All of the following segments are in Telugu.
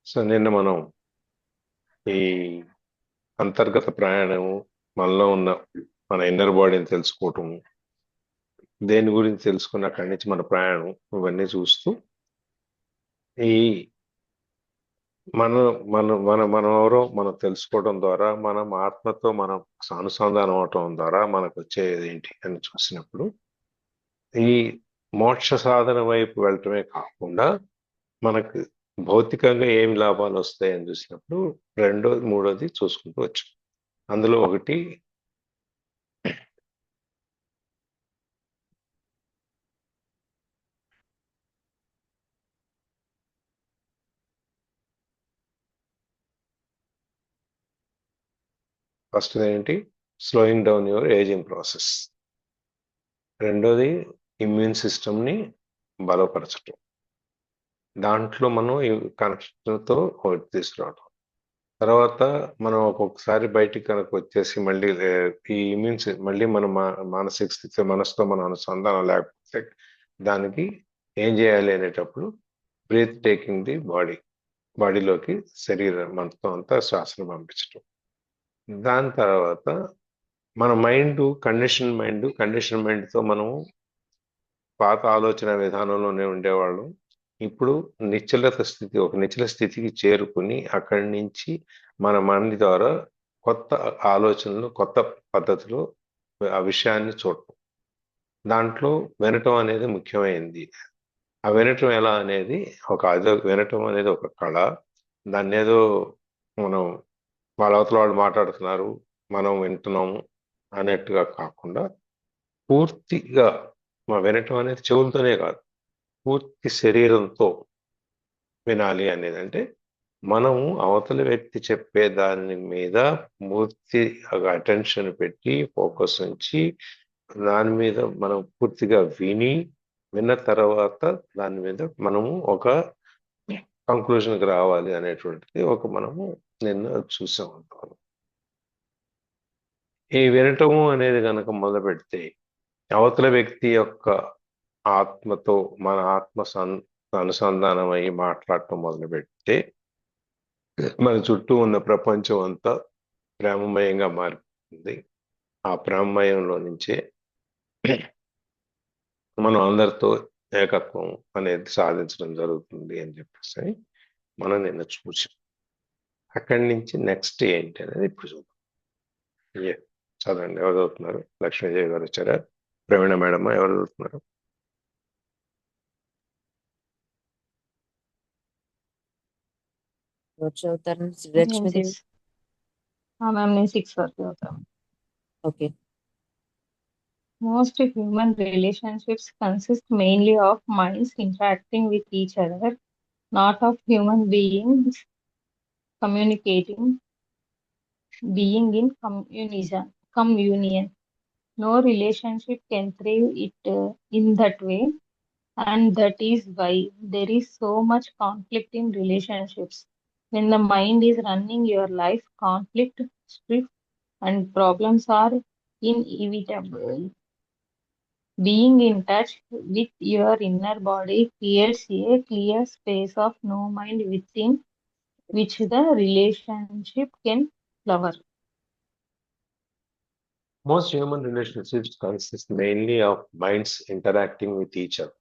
సో నిన్న మనం ఈ అంతర్గత ప్రయాణము, మనలో ఉన్న మన ఇన్నర్ బాడీని తెలుసుకోవటం, దేని గురించి తెలుసుకున్న అక్కడి నుంచి మన ప్రయాణం ఇవన్నీ చూస్తూ ఈ మన మనం ఎవరో మనం తెలుసుకోవడం ద్వారా మనం ఆత్మతో మనం అనుసంధానం అవటం ద్వారా మనకు వచ్చేది ఏంటి అని చూసినప్పుడు ఈ మోక్ష సాధన వైపు వెళ్ళటమే కాకుండా మనకు భౌతికంగా ఏమి లాభాలు వస్తాయని చూసినప్పుడు రెండోది మూడోది చూసుకుంటూ వచ్చాం. అందులో ఒకటి ఫస్ట్ ఏంటి, slowing down your ageing process. రెండోది ఇమ్యూన్ సిస్టమ్ని బలపరచటం. దాంట్లో మనం ఈ కనెక్షన్తో తీసుకురావటం. తర్వాత మనం ఒక్కొక్కసారి బయటికి కనుక వచ్చేసి మళ్ళీ ఈ మళ్ళీ మన మానసిక స్థితి మనసుతో మన అనుసంధానం లేకపోతే దానికి ఏం చేయాలి అనేటప్పుడు బ్రీత్ టేకింగ్ ది బాడీలోకి శరీరం మనతో అంతా శ్వాసను పంపించటం. దాని తర్వాత మన కండిషన్ మైండ్తో మనం పాత ఆలోచన విధానంలోనే ఉండేవాళ్ళం. ఇప్పుడు ఒక నిశ్చల స్థితికి చేరుకుని అక్కడి నుంచి మన మైండ్ ద్వారా కొత్త ఆలోచనలు, కొత్త పద్ధతిలో ఆ విషయాన్ని చూడటం. దాంట్లో వినటం అనేది ముఖ్యమైనది. ఆ వినటం ఎలా అనేది వినటం అనేది ఒక కళ. దాన్ని ఏదో మనం వాళ్ళ అవతల వాళ్ళు మాట్లాడుతున్నారు, మనం వింటున్నాము అనేట్టుగా కాకుండా పూర్తిగా వినటం అనేది చెవులతోనే కాదు, పూర్తి శరీరంతో వినాలి అనేది. అంటే మనము అవతల వ్యక్తి చెప్పే దాని మీద పూర్తి అటెన్షన్ పెట్టి ఫోకస్ ఉంచి దాని మీద మనం పూర్తిగా విన్న తర్వాత దాని మీద మనము ఒక కంక్లూజన్కి రావాలి అనేటువంటిది మనము నిన్న చూసాం. ఈ వినటము అనేది కనుక మొదలు పెడితే అవతల వ్యక్తి యొక్క ఆత్మతో మన అనుసంధానం అయ్యి మాట్లాడటం మొదలు పెడితే మన చుట్టూ ఉన్న ప్రపంచం అంతా ప్రేమమయంగా మారిపోతుంది. ఆ ప్రేమమయంలో నుంచే మనం అందరితో ఏకత్వం అనేది సాధించడం జరుగుతుంది అని చెప్పేసి మనం నిన్న చూసాం. అక్కడి నుంచి నెక్స్ట్ ఏంటి అనేది ఇప్పుడు చూద్దాం. చదవండి, ఎవరు చదువుతున్నారు? లక్ష్మీదేవి గారు వచ్చారా? ప్రవీణ మేడం ఎవరు చదువుతున్నారు? చదువుతారు నేను లక్ష్మీదేవి. మ్యామ్ నేను 6 వరకు చదువుతాను. Okay. Most human relationships consist mainly of minds interacting with each other, not of human beings communicating, being in communion. No relationship can thrive in that way, and that is why there is so much conflict in relationships. When the mind is running your life, conflict, strife, and problems are inevitable. Being in touch with your inner body creates a clear space of no mind within which the relationship can flower. Most human relationships consist mainly of minds interacting with each other.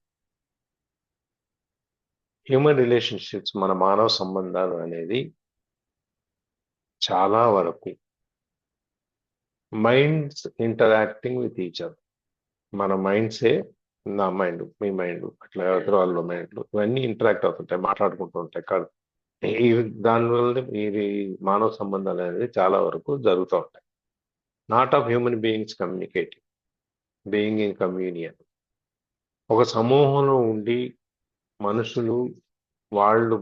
Human relationships, మన మానవ సంబంధాలు అనేది చాలా వరకు minds interacting with each other. మన మైండ్సే, నా మైండ్, మీ మైండ్, అట్లా ఎవరి వాళ్ళ మైండ్లు ఇవన్నీ ఇంటరాక్ట్ అవుతుంటాయి, మాట్లాడుకుంటూ ఉంటాయి. కాదు, దానివల్ల ఈ మానవ సంబంధాలు అనేది చాలా వరకు జరుగుతూ ఉంటాయి. Not of human beings communicating, being in communion. ఒక సమూహంలో ఉండి మనుషులు వాళ్ళు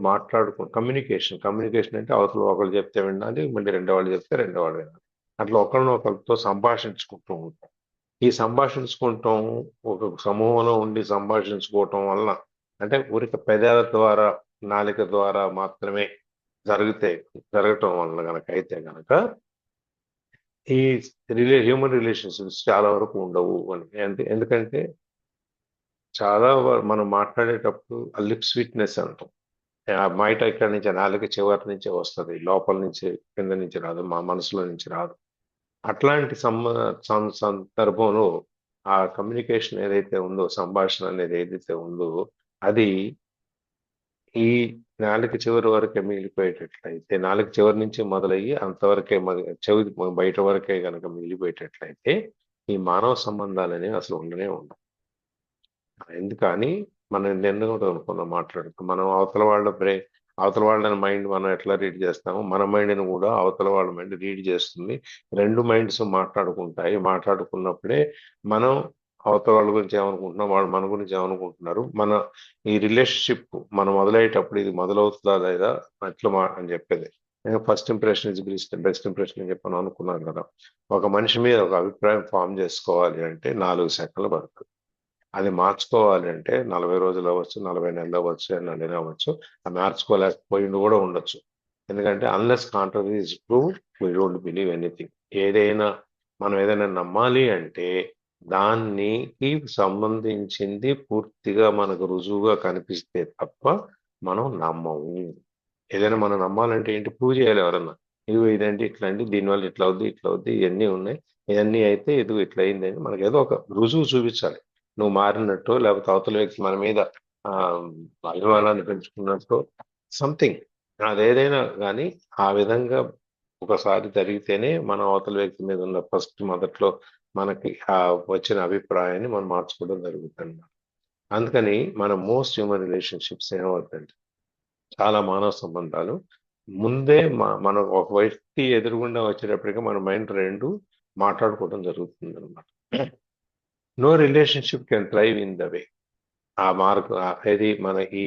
కమ్యూనికేషన్ అంటే అవతల ఒకళ్ళు చెప్తే వినాలి, మళ్ళీ రెండో వాళ్ళు చెప్తే రెండో వాళ్ళు వినాలి. అట్లా ఒకరితో సంభాషించుకుంటూ ఉంటాం. ఈ సంభాషించుకుంటాం ఒక సమూహంలో ఉండి సంభాషించుకోవటం వలన, అంటే ఊరిక పెదాల ద్వారా, నాలిక ద్వారా మాత్రమే జరగటం వలన అయితే గనక ఈ హ్యూమన్ రిలేషన్షిప్స్ చాలా వరకు ఉండవు అని. ఎందుకంటే చాలా మనం మాట్లాడేటప్పుడు లిప్ స్వీట్నెస్ అంటాం. మైట ఇక్కడి నుంచి నాలుక చివరి నుంచే వస్తుంది, లోపల నుంచి కింద నుంచి రాదు, మా మనసులో నుంచి రాదు. అట్లాంటి సందర్భంలో ఆ కమ్యూనికేషన్ ఏదైతే ఉందో, సంభాషణ అనేది ఏదైతే ఉందో, అది ఈ నాలుక చివరి వరకే మిగిలిపోయేటట్లయితే, నాలుక చివరి నుంచి మొదలయ్యి అంతవరకే చెవి బయట వరకే కనుక మిగిలిపోయేటట్లయితే ఈ మానవ సంబంధాలు అనేవి అసలు ఉండనే ఉండవు. ఎందుకని మనం నిన్న కూడా అనుకున్నాం మాట్లాడుతాం, మనం అవతల వాళ్ళ మైండ్ మనం ఎట్లా రీడ్ చేస్తామో మన మైండ్ని కూడా అవతల వాళ్ళ మైండ్ రీడ్ చేస్తుంది. రెండు మైండ్స్ మాట్లాడుకున్నప్పుడే మనం అవతల వాళ్ళ గురించి ఏమనుకుంటున్నాం, వాళ్ళు మన గురించి ఏమనుకుంటున్నారు, మన ఈ రిలేషన్షిప్ మనం మొదలయ్యేటప్పుడు ఇది మొదలవుతుందా లేదా అని చెప్పేది. నేను first impression is best impression అని చెప్పని అనుకున్నాను కదా. ఒక మనిషి మీద ఒక అభిప్రాయం ఫామ్ చేసుకోవాలి అంటే 4 సెకన్లు పడుతుంది. అది మార్చుకోవాలి అంటే 40 రోజులు అవ్వచ్చు, 40 నెలలు అవ్వచ్చు, ఎన్నైనా అవ్వచ్చు. అది మార్చుకోలేకపోయింది కూడా ఉండొచ్చు. ఎందుకంటే unless contrary is prove we don't believe anything. మనం ఏదైనా నమ్మాలి అంటే దానికి సంబంధించింది పూర్తిగా మనకు రుజువుగా కనిపిస్తే తప్ప మనం నమ్మము. ఏదైనా మనం నమ్మాలంటే ఏంటి, ప్రూవ్ చేయాలి ఎవరన్నా. ఇదేంటి ఇట్లా అండి, దీనివల్ల ఇట్లా అవుద్ది ఇవన్నీ ఉన్నాయి, ఇవన్నీ అయితే ఇట్లా అయింది అని మనకి ఏదో ఒక రుజువు చూపించాలి. నువ్వు మారినట్టు, లేకపోతే అవతల వ్యక్తి మన మీద ఆ అభిమానాన్ని పెంచుకున్నట్టు, సంథింగ్. అదేదైనా కానీ ఆ విధంగా ఒకసారి జరిగితేనే మనం అవతల వ్యక్తి మీద ఉన్న మొదట్లో మనకి ఆ వచ్చిన అభిప్రాయాన్ని మనం మార్చుకోవడం జరుగుతుంది. అందుకని మన మోస్ట్ హ్యూమన్ రిలేషన్షిప్స్ ఏమవుతుందంటే, చాలా మానవ సంబంధాలు ముందే మనం ఒక వ్యక్తి ఎదురుగుండా వచ్చేటప్పటికి మన మైండ్ రెండు మాట్లాడుకోవడం జరుగుతుంది అనమాట. No relationship can thrive in the way. ఆ మార్క్ ఇది మన ఈ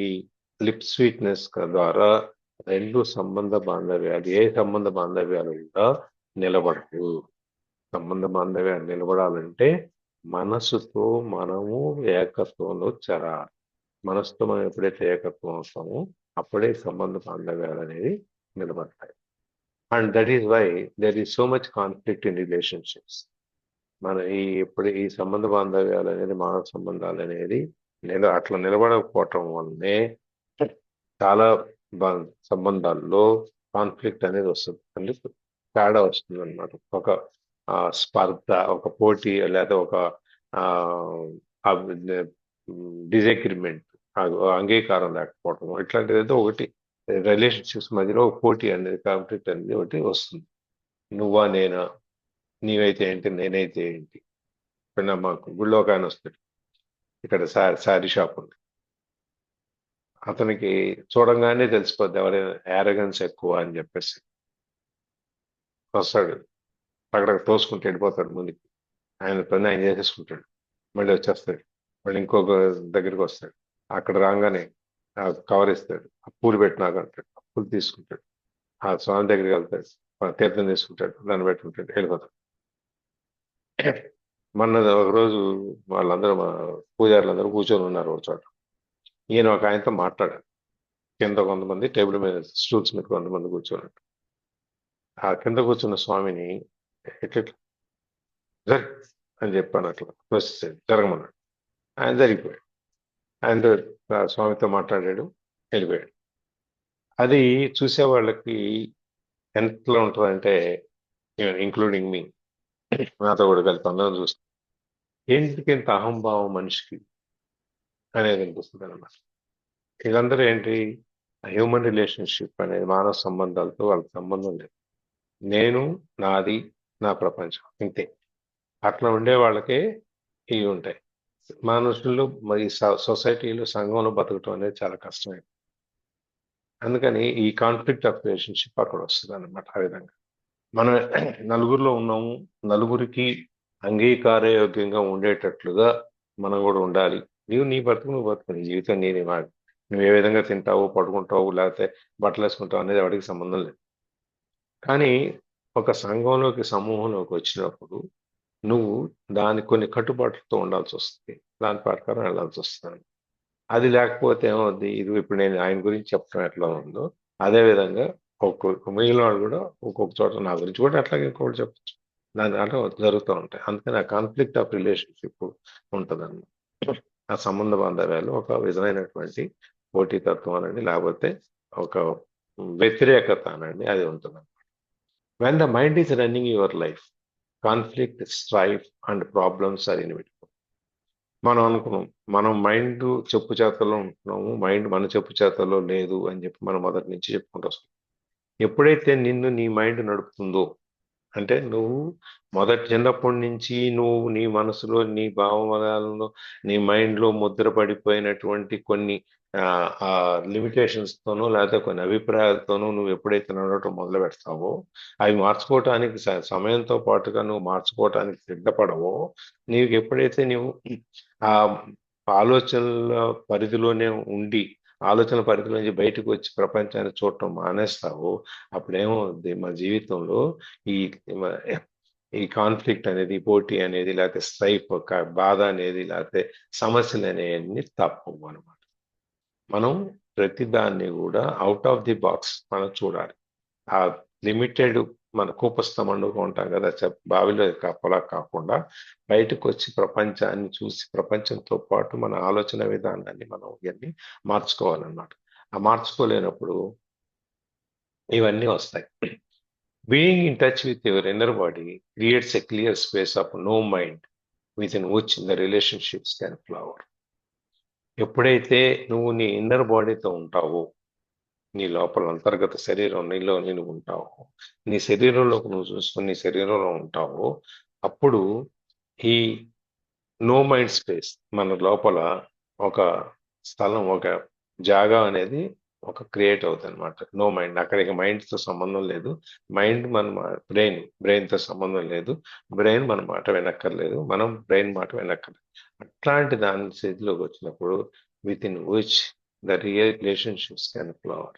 లిప్ స్వీట్నెస్ ద్వారా రెండు సంబంధ బాంధవ్యాలు, ఏ సంబంధ బాంధవ్యాలు కూడా నిలబడవు. సంబంధ బాంధవ్యాలు నిలబడాలంటే మనసుతో మనము ఏకత్వంలో చేరాలి. మనసుతో మనం ఎప్పుడైతే ఏకత్వం అవుతామో అప్పుడే సంబంధ బాంధవ్యాలు అనేది నిలబడతాయి. And that is why there is so much conflict in relationships. మన ఈ సంబంధ బాంధవ్యాలు అనేది, మానవ సంబంధాలు అనేది అట్లా నిలబడకపోవటం వల్లనే చాలా సంబంధాల్లో కాన్ఫ్లిక్ట్ అనేది వస్తుంది, అంటే తేడా వస్తుంది అనమాట. ఒక స్పర్ధ, ఒక పోటీ, లేదా ఒక డిజగ్రిమెంట్, అంగీకారం లేకపోవటం, ఇట్లాంటిది ఏదో ఒకటి రిలేషన్షిప్స్ మధ్యలో ఒక పోటీ అనేది, కాన్ఫ్లిక్ట్ అనేది ఒకటి వస్తుంది. నువ్వా నేనా, నీవైతే ఏంటి నేనైతే ఏంటి. ఇప్పుడు మాకు గుళ్ళో ఒక ఆయన వస్తాడు, ఇక్కడ శారీ షాప్ ఉంది. అతనికి చూడంగానే తెలిసిపోద్ది ఎవరైనా యారగన్స్ ఎక్కువ అని చెప్పేసి. వస్తాడు, అక్కడ తోసుకుంటూ వెళ్ళిపోతాడు ముందుకి, ఆయన పని ఆయన చేసేసుకుంటాడు, మళ్ళీ వచ్చేస్తాడు, మళ్ళీ ఇంకొక దగ్గరికి వస్తాడు, అక్కడ రాగానే కవర్ ఇస్తాడు, ఆ పూలు పెట్టినాక అంటాడు, ఆ పూలు తీసుకుంటాడు, ఆ స్వామి దగ్గరికి వెళ్తాడు, తీర్థం తీసుకుంటాడు, దాన్ని పెట్టుకుంటాడు, వెళ్ళిపోతాడు. మొన్న ఒకరోజు వాళ్ళందరూ మా పూజారులందరూ కూర్చొని ఉన్నారు ఒక చోట. ఈయన ఒక ఆయనతో మాట్లాడారు. కింద కొంతమంది టేబుల్ మీద, స్టూల్స్ మీద కొంతమంది కూర్చోన్నారు. ఆ కింద కూర్చున్న స్వామిని ఎట్లా జరగ అని చెప్పాను, అట్లా జరగమన్నాడు. ఆయన జరిగిపోయాడు. ఆయనతో స్వామితో మాట్లాడాడు, వెళ్ళిపోయాడు. అది చూసే వాళ్ళకి ఎంతలో ఉంటుందంటే, ఇంక్లూడింగ్ మీ, నాతో కూడా కలిపి అందరం చూస్తాం, ఏంటికి ఇంత అహంభావం మనిషికి అనేది అనిపిస్తుంది అన్నమాట. వీళ్ళందరూ ఏంటి, హ్యూమన్ రిలేషన్షిప్ అనేది, మానవ సంబంధాలతో వాళ్ళకి సంబంధం లేదు. నేను, నాది, నా ప్రపంచం, ఇంతే. అట్లా ఉండే వాళ్ళకే ఇవి ఉంటాయి. మనుషులు మరి సొసైటీలో, సంఘంలో బతకటం అనేది చాలా కష్టమే. అందుకని ఈ కాన్ఫ్లిక్ట్ ఆఫ్ రిలేషన్షిప్ అక్కడ వస్తుంది అనమాట. ఆ విధంగా మనం నలుగురిలో ఉన్నాము, నలుగురికి అంగీకారయోగ్యంగా ఉండేటట్లుగా మనం కూడా ఉండాలి. నీ బతుకు నువ్వు బతుకు, నీ జీవితం నీది, నువ్వు ఏ విధంగా తింటావు, పడుకుంటావు, లేకపోతే బట్టలు వేసుకుంటావు అనేది వాడికి సంబంధం లేదు. కానీ ఒక సంఘంలోకి, సమూహంలోకి వచ్చినప్పుడు నువ్వు దాని కొన్ని కట్టుబాట్లతో ఉండాల్సి వస్తుంది, దాని ప్రకారం వెళ్ళాల్సి వస్తుంది. అది లేకపోతే ఏమవుద్ది, ఇది ఇప్పుడు నేను ఆయన గురించి చెప్పడం ఎట్లా ఉందో అదే విధంగా ఒక్కొక్క మిగిలిన వాళ్ళు కూడా ఒక్కొక్క చోట నా గురించి కూడా అట్లాగే ఇంకొకటి చెప్పచ్చు. దాని దాంట్లో జరుగుతూ ఉంటాయి. అందుకని ఆ కాన్ఫ్లిక్ట్ ఆఫ్ రిలేషన్షిప్ ఉంటుంది. ఆ సంబంధ బాంధవ్యాలు ఒక విధమైనటువంటి పోటీతత్వం అనండి, లేకపోతే ఒక వ్యతిరేకత అనండి, అది ఉంటుంది. When the mind is running your life, conflict, strife and problems are inevitable. మనం అనుకున్నాం మనం మైండ్ చెప్పు చేతల్లో ఉంటున్నాము, మైండ్ మన చెప్పు చేతల్లో లేదు అని చెప్పి మనం మొదటి నుంచి చెప్పుకుంటూ వస్తాం. ఎప్పుడైతే నిన్ను నీ మైండ్ నడుపుతుందో, అంటే నువ్వు చిన్నప్పటి నుంచి నువ్వు నీ మనసులో, నీ భావనాలలో, నీ మైండ్లో ముద్ర పడిపోయినటువంటి కొన్ని లిమిటేషన్స్ తోనో లేకపోతే కొన్ని అభిప్రాయాలతోనో నువ్వు ఎప్పుడైతే నడవటం మొదలు పెడతావో, అవి మార్చుకోవటానికి సమయంతో పాటుగా నువ్వు మార్చుకోవటానికి సిద్ధపడవో, నీకు ఎప్పుడైతే నువ్వు ఆ ఆలోచనల పరిధిలోనే ఉండి ఆలోచన పరిధిలోంచి బయటకు వచ్చి ప్రపంచాన్ని చూడటం మానేస్తావో, అప్పుడేమవుద్ది మన జీవితంలో ఈ ఈ కాన్ఫ్లిక్ట్ అనేది, పోటీ అనేది, లేకపోతే స్ట్రైఫ్, బాధ అనేది, లేకపోతే సమస్యలు అనేవి తప్పవు అనమాట. మనం ప్రతి దాన్ని కూడా అవుట్ ఆఫ్ ది బాక్స్ మనం చూడాలి. ఆ లిమిటెడ్ మన కూపస్థమండుగా ఉంటాం కదా, బావిలో కప్పలా కాకుండా బయటకు వచ్చి ప్రపంచాన్ని చూసి ప్రపంచంతో పాటు మన ఆలోచన విధానాన్ని మనం ఇవన్నీ మార్చుకోవాలన్నమాట. ఆ మార్చుకోలేనప్పుడు ఇవన్నీ వస్తాయి. Being in touch with your inner body creates a clear space of no mind within which the relationships can flower. ఎప్పుడైతే నువ్వు నీ ఇన్నర్ బాడీతో ఉంటావో, నీ లోపల అంతర్గత శరీరం నీలో నేను ఉంటావు, నీ శరీరంలోకి నువ్వు చూసుకుని నీ శరీరంలో ఉంటావు, అప్పుడు ఈ నో మైండ్ స్పేస్ మన లోపల ఒక స్థలం, ఒక జాగా అనేది ఒక క్రియేట్ అవుతుంది అనమాట. నో మైండ్, అక్కడికి మైండ్తో సంబంధం లేదు. మైండ్ మన బ్రెయిన్తో సంబంధం లేదు. బ్రెయిన్ మన మాట వినక్కర్లేదు, మనం బ్రెయిన్ మాట వినక్కర్లేదు. అట్లాంటి దాని స్థితిలోకి వచ్చినప్పుడు with in which the relationships can flower.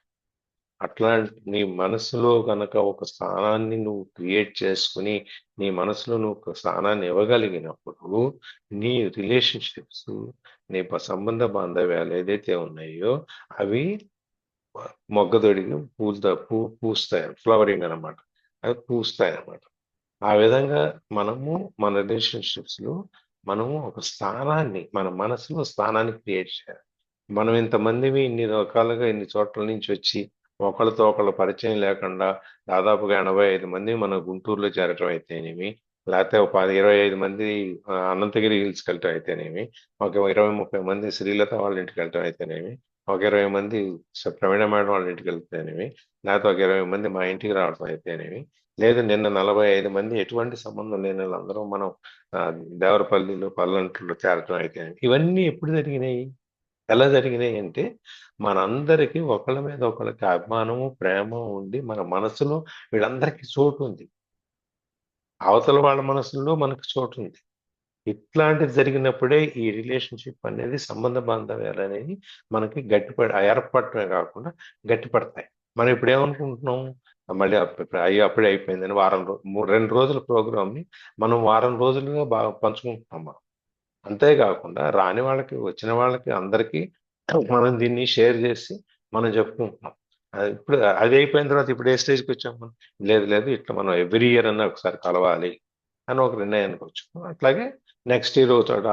అట్లా నీ మనసులో కనుక ఒక స్థానాన్ని నువ్వు క్రియేట్ చేసుకుని నీ మనసులో నువ్వు ఒక స్థానాన్ని ఇవ్వగలిగినప్పుడు నీ రిలేషన్షిప్స్, నీ సంబంధ బాంధవ్యాలు ఏదైతే ఉన్నాయో అవి మొగ్గదొడిగి పూస్తాయి, ఫ్లవరింగ్ అనమాట. అవి పూస్తాయి అనమాట. ఆ విధంగా మనము మన రిలేషన్షిప్స్ లో మనము ఒక స్థానాన్ని మన మనసులో స్థానాన్ని క్రియేట్ చేయాలి. మనం ఇంతమందివి ఇన్ని రకాలుగా ఇన్ని చోట్ల నుంచి వచ్చి ఒకళ్ళతో ఒకళ్ళ పరిచయం లేకుండా దాదాపుగా 85 మంది మన గుంటూరులో చేరటం అయితేనేమి, లేకపోతే ఒక 25 మంది అనంతగిరి హిల్స్కి వెళ్ళటం అయితేనేమి, ఒక 20-30 మంది శ్రీలత వాళ్ళ ఇంటికి వెళ్ళటం అయితేనేమి, ఒక 20 మంది ప్రవీణ మేడం వాళ్ళ ఇంటికి వెళ్తేనేమి, లేకపోతే ఒక 20 మంది మా ఇంటికి రావడం అయితేనేమి, లేదు నిన్న 45 మంది ఎటువంటి సంబంధం లేని వాళ్ళందరూ మనం దేవరపల్లిలో పల్లంట్లో చేరటం అయితేనేమి, ఇవన్నీ ఎప్పుడు జరిగినాయి, ఎలా జరిగినాయి అంటే మనందరికీ ఒకళ్ళ మీద ఒకళ్ళకి అభిమానము, ప్రేమ ఉండి మన మనసులో వీళ్ళందరికీ చోటు ఉంది, అవతల వాళ్ళ మనసుల్లో మనకు చోటు ఉంది. ఇట్లాంటిది జరిగినప్పుడే ఈ రిలేషన్షిప్ అనేది, సంబంధ బాంధవ్యాలు అనేవి మనకి ఏర్పడటమే కాకుండా గట్టిపడతాయి. మనం ఇప్పుడు ఏమనుకుంటున్నాం, మళ్ళీ అప్పుడే అయిపోయిందని 2 రోజుల ప్రోగ్రామ్ని మనం వారం రోజులుగా బాగా పంచుకుంటున్నాం మనం. అంతేకాకుండా రాని వాళ్ళకి, వచ్చిన వాళ్ళకి, అందరికీ మనం దీన్ని షేర్ చేసి మనం చెప్పుకుంటున్నాం. ఇప్పుడు అది అయిపోయిన తర్వాత ఇప్పుడు ఏ స్టేజ్కి వచ్చాం మనం, లేదు లేదు ఇట్లా మనం ఎవ్రీ ఇయర్ అన్న ఒకసారి కలవాలి అని ఒక నిర్ణయానికి వచ్చాం. అట్లాగే నెక్స్ట్ ఇయర్ ఒక చోట,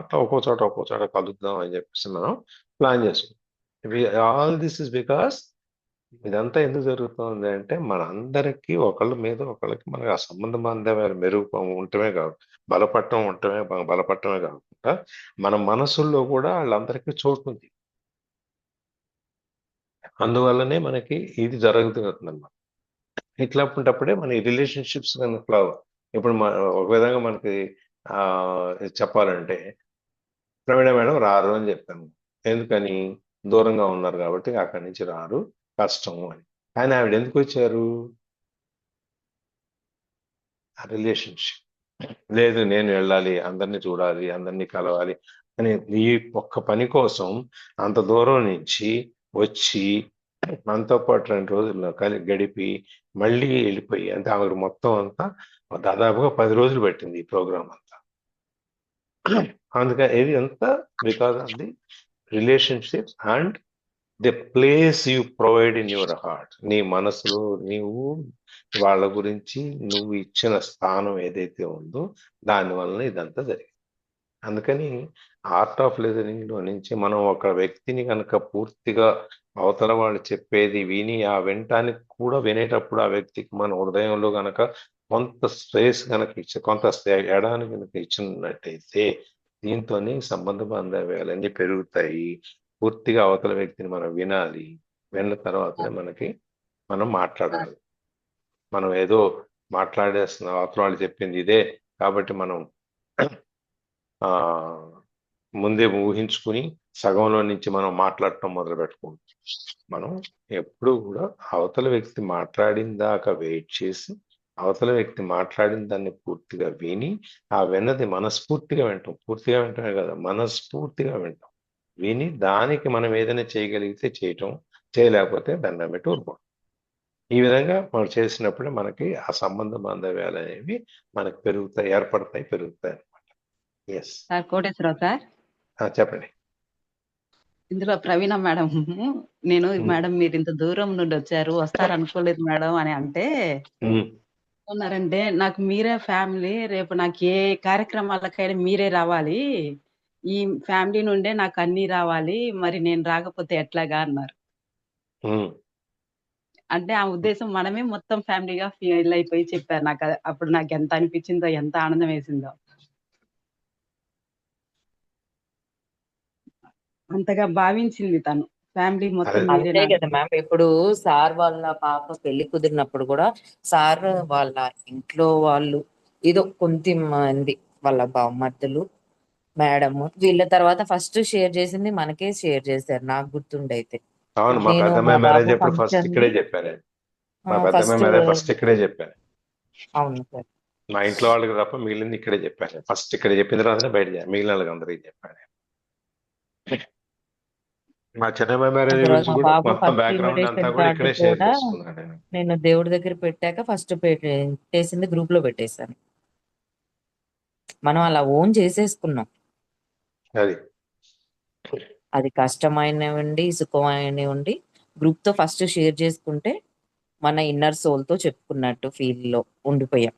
అట్లా ఒక్కో చోట కలుద్దాం అని చెప్పేసి మనం ప్లాన్ చేసుకుంటాం. ఆల్ దిస్ ఇస్ బికాస్ ఇదంతా ఎందుకు జరుగుతుంది అంటే మన అందరికీ ఒకళ్ళ మీద ఒకళ్ళకి మనకి ఆ సంబంధ బాంధవ్యాలు ఉండటమే కాదు, బలపడటమే కాకుండా మన మనసుల్లో కూడా వాళ్ళందరికీ చోటు ఉంది. అందువల్లనే మనకి ఇది జరుగుతుంది అన్నమాట. ఇట్లాంటప్పుడే మన రిలేషన్షిప్స్ ఫ్లవర్. ఇప్పుడు ఒక విధంగా మనకి ఆ చెప్పాలంటే ప్రవీణ మేడం రారు అని చెప్పాను. ఎందుకని, దూరంగా ఉన్నారు కాబట్టి అక్కడి నుంచి రారు, కష్టము అని. కానీ ఆవిడ ఎందుకు వచ్చారు, ఆ రిలేషన్షిప్ లేదు నేను వెళ్ళాలి, అందరినీ చూడాలి, అందరినీ కలవాలి అని ఈ ఒక్క పని కోసం అంత దూరం నుంచి వచ్చి మనతో పాటు 2 రోజులు గడిపి మళ్ళీ వెళ్ళిపోయి, అంటే ఆవిడ మొత్తం అంతా దాదాపుగా 10 రోజులు పెట్టింది ఈ ప్రోగ్రామ్ అంతా. అందుకని ఇది అంతా because of the relationships and the place you provide in your heart. నీ మనసులో నీవు వాళ్ళ గురించి నువ్వు ఇచ్చిన స్థానం ఏదైతే ఉందో దాని వలన ఇదంతా జరిగింది. అందుకని ఆర్ట్ ఆఫ్ లిజనింగ్ లో నుంచి మనం ఒక వ్యక్తిని కనుక పూర్తిగా అవతల వాళ్ళు చెప్పేది విని ఆ వినటానికి కూడా వినేటప్పుడు ఆ వ్యక్తికి మన హృదయంలో గనక కొంత స్పేస్ కనుక ఇచ్చి కొంత ఎడాని కనుక ఇచ్చినట్టయితే దీంతోని సంబంధ బాంధవ్యాలన్నీ పెరుగుతాయి. పూర్తిగా అవతల వ్యక్తిని మనం వినాలి. విన్న తర్వాతనే మనం మాట్లాడాలి. మనం ఏదో మాట్లాడేస్తున్నాం అవతల వాళ్ళు చెప్పింది ఇదే కాబట్టి మనం ఆ ముందే ఊహించుకుని సగంలో నుంచి మనం మాట్లాడటం మొదలు పెట్టుకుంటాం. మనం ఎప్పుడూ కూడా అవతల వ్యక్తి మాట్లాడిన దాకా వెయిట్ చేసి అవతల వ్యక్తి మాట్లాడిన దాన్ని పూర్తిగా విని ఆ విన్నది మనస్ఫూర్తిగా వింటాం. పూర్తిగా వింటమే కదా, మనస్ఫూర్తిగా వింటాం. విని దానికి మనం ఏదైనా చేయగలిగితే చేయటం, చేయలేకపోతే దండం పెట్టి ఊరుకోవడం. ఈ విధంగా మనం చేసినప్పుడే మనకి ఆ సంబంధ బాంధవ్యాలు అనేవి మనకు పెరుగుతాయి, ఏర్పడతాయి, పెరుగుతాయి అనమాట. ఎస్, సార్ కోటేశ్వరరావు సార్, చెప్పండి. ఇందులో ప్రవీణ మేడం, నేను ఉమ్, మేడం మీరు ఇంత దూరం నుండి వచ్చారు వస్తారు అనుకోలేదు మేడం అని అంటే ఉమ్, ఉన్నారంటే నాకు మీరే ఫ్యామిలీ, రేపు నాకు ఏ కార్యక్రమాలకైనా మీరే రావాలి, ఈ ఫ్యామిలీ నుండే నాకు అన్ని రావాలి, మరి నేను రాకపోతే ఎట్లాగా అన్నారు. ఉమ్. అంటే ఆ ఉద్దేశం మనమే మొత్తం ఫ్యామిలీగా ఫీల్ అయిపోయి చెప్పారు. నాకు అప్పుడు నాకు ఎంత అనిపించిందో, ఎంత ఆనందం వేసిందో. అంతగా భావించింది తను, ఫ్యామిలీ మొత్తం అదే మీరే అంతే నాకు. కదా మ్యామ్. ఇప్పుడు సార్ వాళ్ళ పాప పెళ్లి కుదిరినప్పుడు కూడా సార్ వాళ్ళ ఇంట్లో వాళ్ళు ఏదో కొంతమంది వాళ్ళ బామ్మర్దులు మేడం వీళ్ళ తర్వాత ఫస్ట్ షేర్ చేసింది మనకే షేర్ చేశారు, నాకు గుర్తుండైతే. అవును, మా నేను మా పెద్దమ్మాయి బాబు మ్యారేజ్ అప్పుడు ఫస్ట్ ఫంక్షన్ ఇక్కడే ని చెప్పాను. మా పెద్దమ్మాయి ఫస్ట్, మ్యారేజ్ ఫస్ట్ ఇక్కడే చెప్పాను. అవును సార్. మా ఇంట్లో వాళ్ళకి తప్ప మిగిలింది ఇక్కడే చెప్పాను. ఫస్ట్ ఇక్కడ చెప్పిన తర్వాతనే మిగిలిన వాళ్ళకి అందరికీ చెప్పాను. మా చిన్నమ్మాయి ఆ మ్యారేజ్ తర్వాత గురించి మా కూడా బాబు మొత్తం ఫస్ట్ బ్యాక్గ్రౌండ్ అంతా ఇన్విటేషన్ కూడా కార్డు ఇక్కడే షేర్ కూడా చేసుకున్నాను నేను. నేను దేవుడి దగ్గర పెట్టాక ఫస్ట్ పెట్టేసింది గ్రూప్ లో పెట్టేశాను. మనం అలా ఓన్ చేసేసుకున్నాం. అది అది కష్టమైనవండి, సుఖమైనవండి, గ్రూప్ తో ఫస్ట్ షేర్ చేసుకుంటే మన ఇన్నర్ సోల్ తో చెప్పుకున్నట్టు ఫీల్ లో ఉండిపోయాం.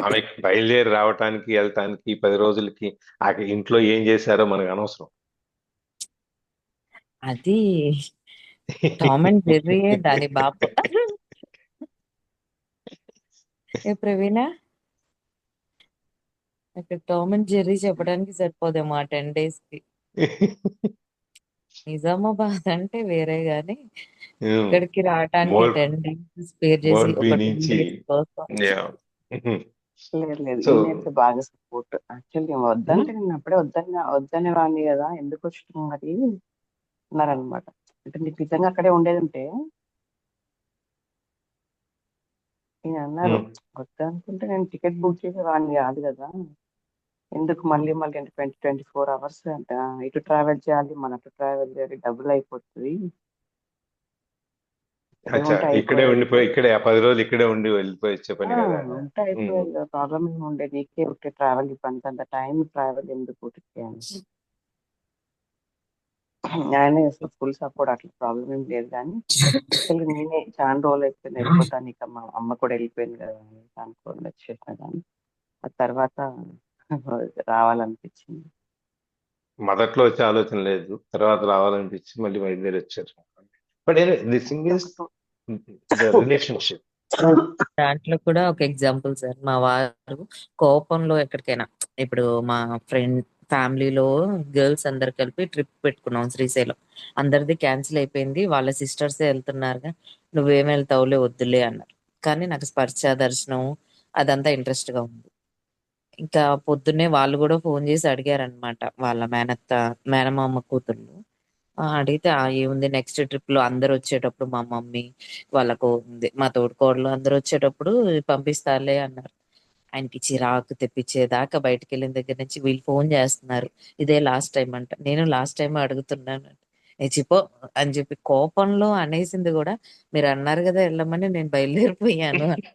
ఆమెకి బయలుదేరి రావటానికి వెళ్తానికి 10 రోజులకి ఆ ఇంట్లో ఏం చేశారో మనకు అనవసరం. అది టామ్ అండ్ జెర్రీ దాని బాపు. ఏ ప్రవీణ, అక్కడ టామ్ అండ్ జెర్రీ చెప్పడానికి సరిపోదేమో ఆ 10 days కి. నిజామాబాద్ అంటే వేరే గాని ఇక్కడికి రావటానికి మోర్ 10 days స్పేర్ చేసి మోర్బీ ఒక 2 నుంచి days కోసం. లేదు లేదు, సో ఈయనైతే బాగా సపోర్ట్. యాక్చువల్లీ వద్దంటే నేను అప్పుడే వద్దనే వాడిని కదా, ఎందుకు వచ్చినావు మరి అన్నారనమాట. అంటే నీకు నిజంగా అక్కడే ఉండేది ఉంటే ఈయన అన్నారు, వద్దనుకుంటే నేను టికెట్ బుక్ చేసేవాడిని కాదు కదా, ఎందుకు మళ్ళీ మళ్ళీ అంటే 24 hours అంట ఇటు ట్రావెల్ చేయాలి, మన అటు ట్రావెల్ చేయాలి, డబ్బులు అయిపోతుంది, ఇక్కడే అచ్చా, ఉంటే ఇక్కడే అయిపోయేది. ఉండిపోయి ఇక్కడే ఆ 10 రోజులు ఇక్కడే ఉండి వెళ్ళిపోయి వచ్చే పని కదా. ఉంటే అయిపోయేది కదా, ప్రాబ్లం ఏమి ఉండేది, నీకే ఒకటే ట్రావెల్ ఇబ్బంది, అంత టైం ట్రావెల్ ఎందుకు ఉరికే అని. ఆయన ఫుల్ సపోర్ట్, అట్లా ప్రాబ్లం ఏం లేదు. కానీ అసలు నేనే చాలా రోజులు అయిపోయింది వెళ్ళిపోతాను, ఇక మా అమ్మ కూడా వెళ్ళిపోయింది కదా అని అనుకోని వచ్చేసిన. కానీ ఆ తర్వాత రావాలనిపించింది. మొదట్లో వచ్చే ఆలోచన లేదు, తర్వాత రావాలనిపించి మళ్ళీ బయలుదేరి వచ్చారు. బట్ దిస్ థింగ్ అంటే ఇస్ ఒక ద రిలేషన్షిప్. దాంట్లో కూడా ఒక ఎగ్జాంపుల్ సార్, మా వారు కోపంలో ఎక్కడికైనా, ఇప్పుడు మా ఫ్రెండ్ ఫ్యామిలీలో గర్ల్స్ అందరు కలిపి ట్రిప్ పెట్టుకున్నాం శ్రీశైలం. అందరిది క్యాన్సిల్ అయిపోయింది, వాళ్ళ సిస్టర్సే వెళ్తున్నారుగా, నువ్వేం వెళ్తావులే వద్దులే అన్నారు. కానీ నాకు స్పర్శ దర్శనం అదంతా ఇంట్రెస్ట్ గా ఉంది. ఇంకా పొద్దున్నే వాళ్ళు కూడా ఫోన్ చేసి అడిగారనమాట, వాళ్ళ మేనమామ కూతుర్లు. అడిగితే ఏముంది నెక్స్ట్ ట్రిప్ లో అందరు వచ్చేటప్పుడు మా మమ్మీ వాళ్ళకు ఉంది, మా తోడుకోడలు అందరు వచ్చేటప్పుడు పంపిస్తారులే అన్నారు. ఆయనకి చిరాకు తెప్పించేదాకా బయటకు వెళ్ళిన దగ్గర నుంచి వీళ్ళు ఫోన్ చేస్తున్నారు, ఇదే లాస్ట్ టైం అంట. నేను లాస్ట్ టైం అడుగుతున్నాను చిపో అని చెప్పి కోపంలో అనేసింది కూడా, మీరు అన్నారు కదా వెళ్ళమని నేను బయలుదేరిపోయాను అని.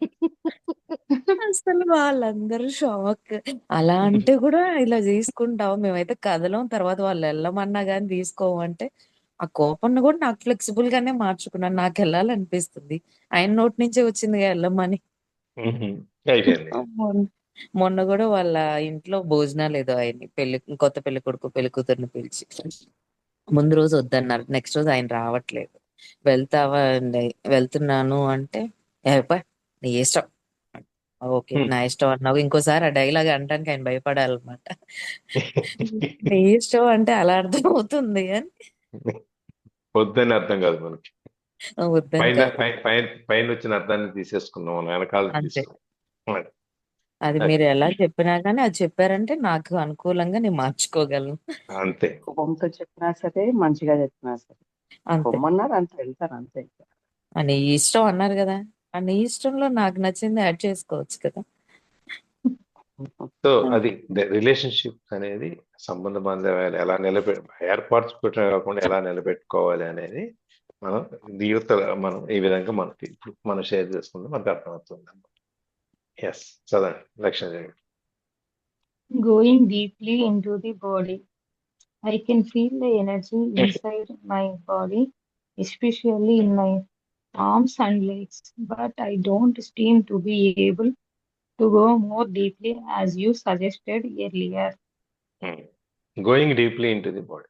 అసలు వాళ్ళందరూ షాక్. అలా అంటే కూడా ఇలా తీసుకుంటాం మేమైతే కదలం, తర్వాత వాళ్ళు వెళ్ళమన్నా గానీ తీసుకోమంటే ఆ కోపంను కూడా నాకు ఫ్లెక్సిబుల్ గానే మార్చుకున్నాను, నాకు వెళ్ళాలనిపిస్తుంది, ఆయన నోటి నుంచే వచ్చింది వెళ్ళమని. అయిపోయింది. మొన్న కూడా వాళ్ళ ఇంట్లో భోజనాలు ఏదో ఆయన్ని కొత్త పెళ్లి కొడుకు పెళ్లి కూతుర్ని పిలిచి ముందు రోజు వద్దన్నారు, నెక్స్ట్ రోజు ఆయన రావట్లేదు. వెళ్తావా అండి, వెళ్తున్నాను అంటే "పా, నీ ఇష్టం, ఓకే నా ఇష్టం" అన్నావు. ఇంకోసారి ఆ డైలాగ్ అనడానికి ఆయన భయపడాలన్నమాట. నీ ఇష్టం అంటే అలా అర్థం అవుతుంది అని వద్దని అర్థం కాదు మనకి. వద్దని పైన కాదు. పైన పైన పైన వచ్చిన అర్థాన్ని తీసేసుకున్నాం, మనం వెనకాల అంతే. తీసుకున్నాం. అది మీరు ఎలా చెప్పినా కానీ అది చెప్పారంటే నాకు అనుకూలంగా నేను మార్చుకోగలను. అంతే. కోపంతో చెప్పినా సరే, మంచిగా చెప్పినా సరే, అంతే. పొమ్మన్నారు అంత వెళ్తారు అంతే. నీ ఇష్టం అన్నారు కదా, ఆ నీ ఇష్టంలో నాకు నచ్చింది యాడ్ చేసుకోవచ్చు కదా. సో అది రిలేషన్షిప్ అనేది సంబంధ బాంధవ్యాలు ఎలా ఏర్పరచుకోవటం కాకుండా ఎలా నిలబెట్టుకోవాలి అనేది మనం మనం ఈ విధంగా మనకి ఇప్పుడు మనం షేర్ చేసుకుంటే మనకు అర్థమవుతుంది అన్నమాట. ఎస్, చదవండి లక్ష్యం చేయండి. Going deeply into the body, I can feel the energy inside my body, especially in my arms and legs, but I don't seem to be able to go more deeply as you suggested earlier. Going deeply in to the body,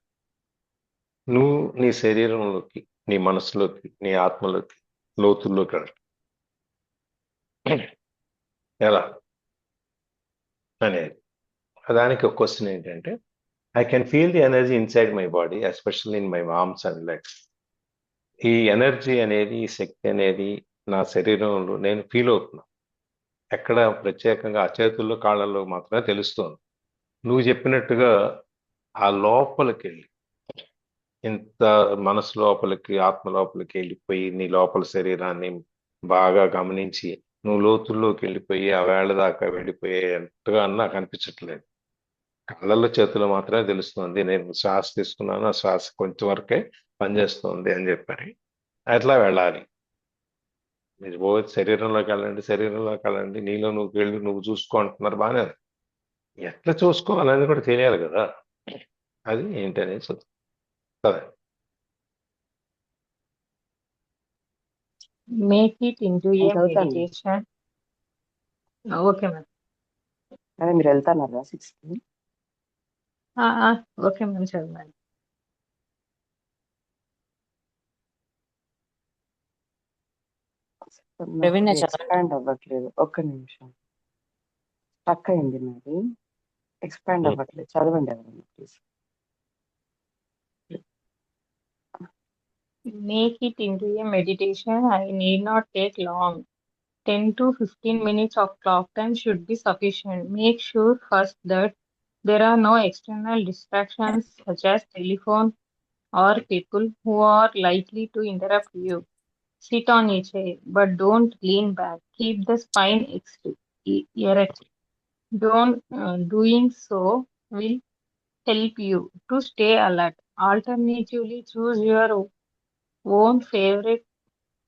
నువ్వు నీ శరీరంలోకి, నీ మనసులోకి, నీ ఆత్మలోకి లోతుల్లోకి వెళ్ళాలి. ఎలా అనేది దానికి ఒక క్వశ్చన్ ఏంటంటే, I can feel the energy inside my body especially in my arms and legs. ఈ ఎనర్జీ అనేది, ఈ శక్తి అనేది నా శరీరంలో నేను ఫీల్ అవుతున్నాను. ఎక్కడ ప్రత్యేకంగా ఆ చేతుల్లో కాళ్ళల్లో మాత్రమే తెలుస్తోంది. నువ్వు చెప్పినట్టుగా ఆ లోపలికి వెళ్ళి, ఇంత మనసు లోపలికి, ఆత్మ లోపలికి వెళ్ళిపోయి నీ లోపల శరీరాన్ని బాగా గమనించి నువ్వు లోతుల్లోకి వెళ్ళిపోయి ఆ వేళ దాకా వెళ్ళిపోయేట్టుగా నాకు అనిపించట్లేదు. కళ్ళల్లో చేతుల్లో మాత్రమే తెలుస్తుంది. నేను శ్వాస తీసుకున్నాను, ఆ శ్వాస కొంచెం వరకే పనిచేస్తుంది అని చెప్పారు. అట్లా వెళ్ళాలి. మీరు శరీరంలోకి వెళ్ళండి, నీలో నువ్వు వెళ్ళి నువ్వు చూసుకో అంటున్నారు, బాగానే ఉంది. ఎట్లా చూసుకోవాలని కూడా తెలియాలి కదా, అది ఏంటనేది చూద్దాం. సరే, Make it into a చదువుతాను. meditation. Okay, ma'am. అదే మీరు వెళ్తారా 6కి? Okay, ma'am. చదవండి. ప్రవీణ్ చదవండి. ఎక్స్పాండ్ అవ్వట్లేదు, ఒక్క నిమిషం. స్టక్ అయింది నాది, ఎక్స్పాండ్ అవ్వట్లేదు. చదవండి ఎవరన్నా please. Make it into a meditation. I need not take long. 10 to 15 minutes of clock time should be sufficient. Make sure first that there are no external distractions such as telephone or people who are likely to interrupt you. Sit on a chair, but don't lean back. Keep the spine erect. Doing so will help you to stay alert. Alternatively, choose your own favorite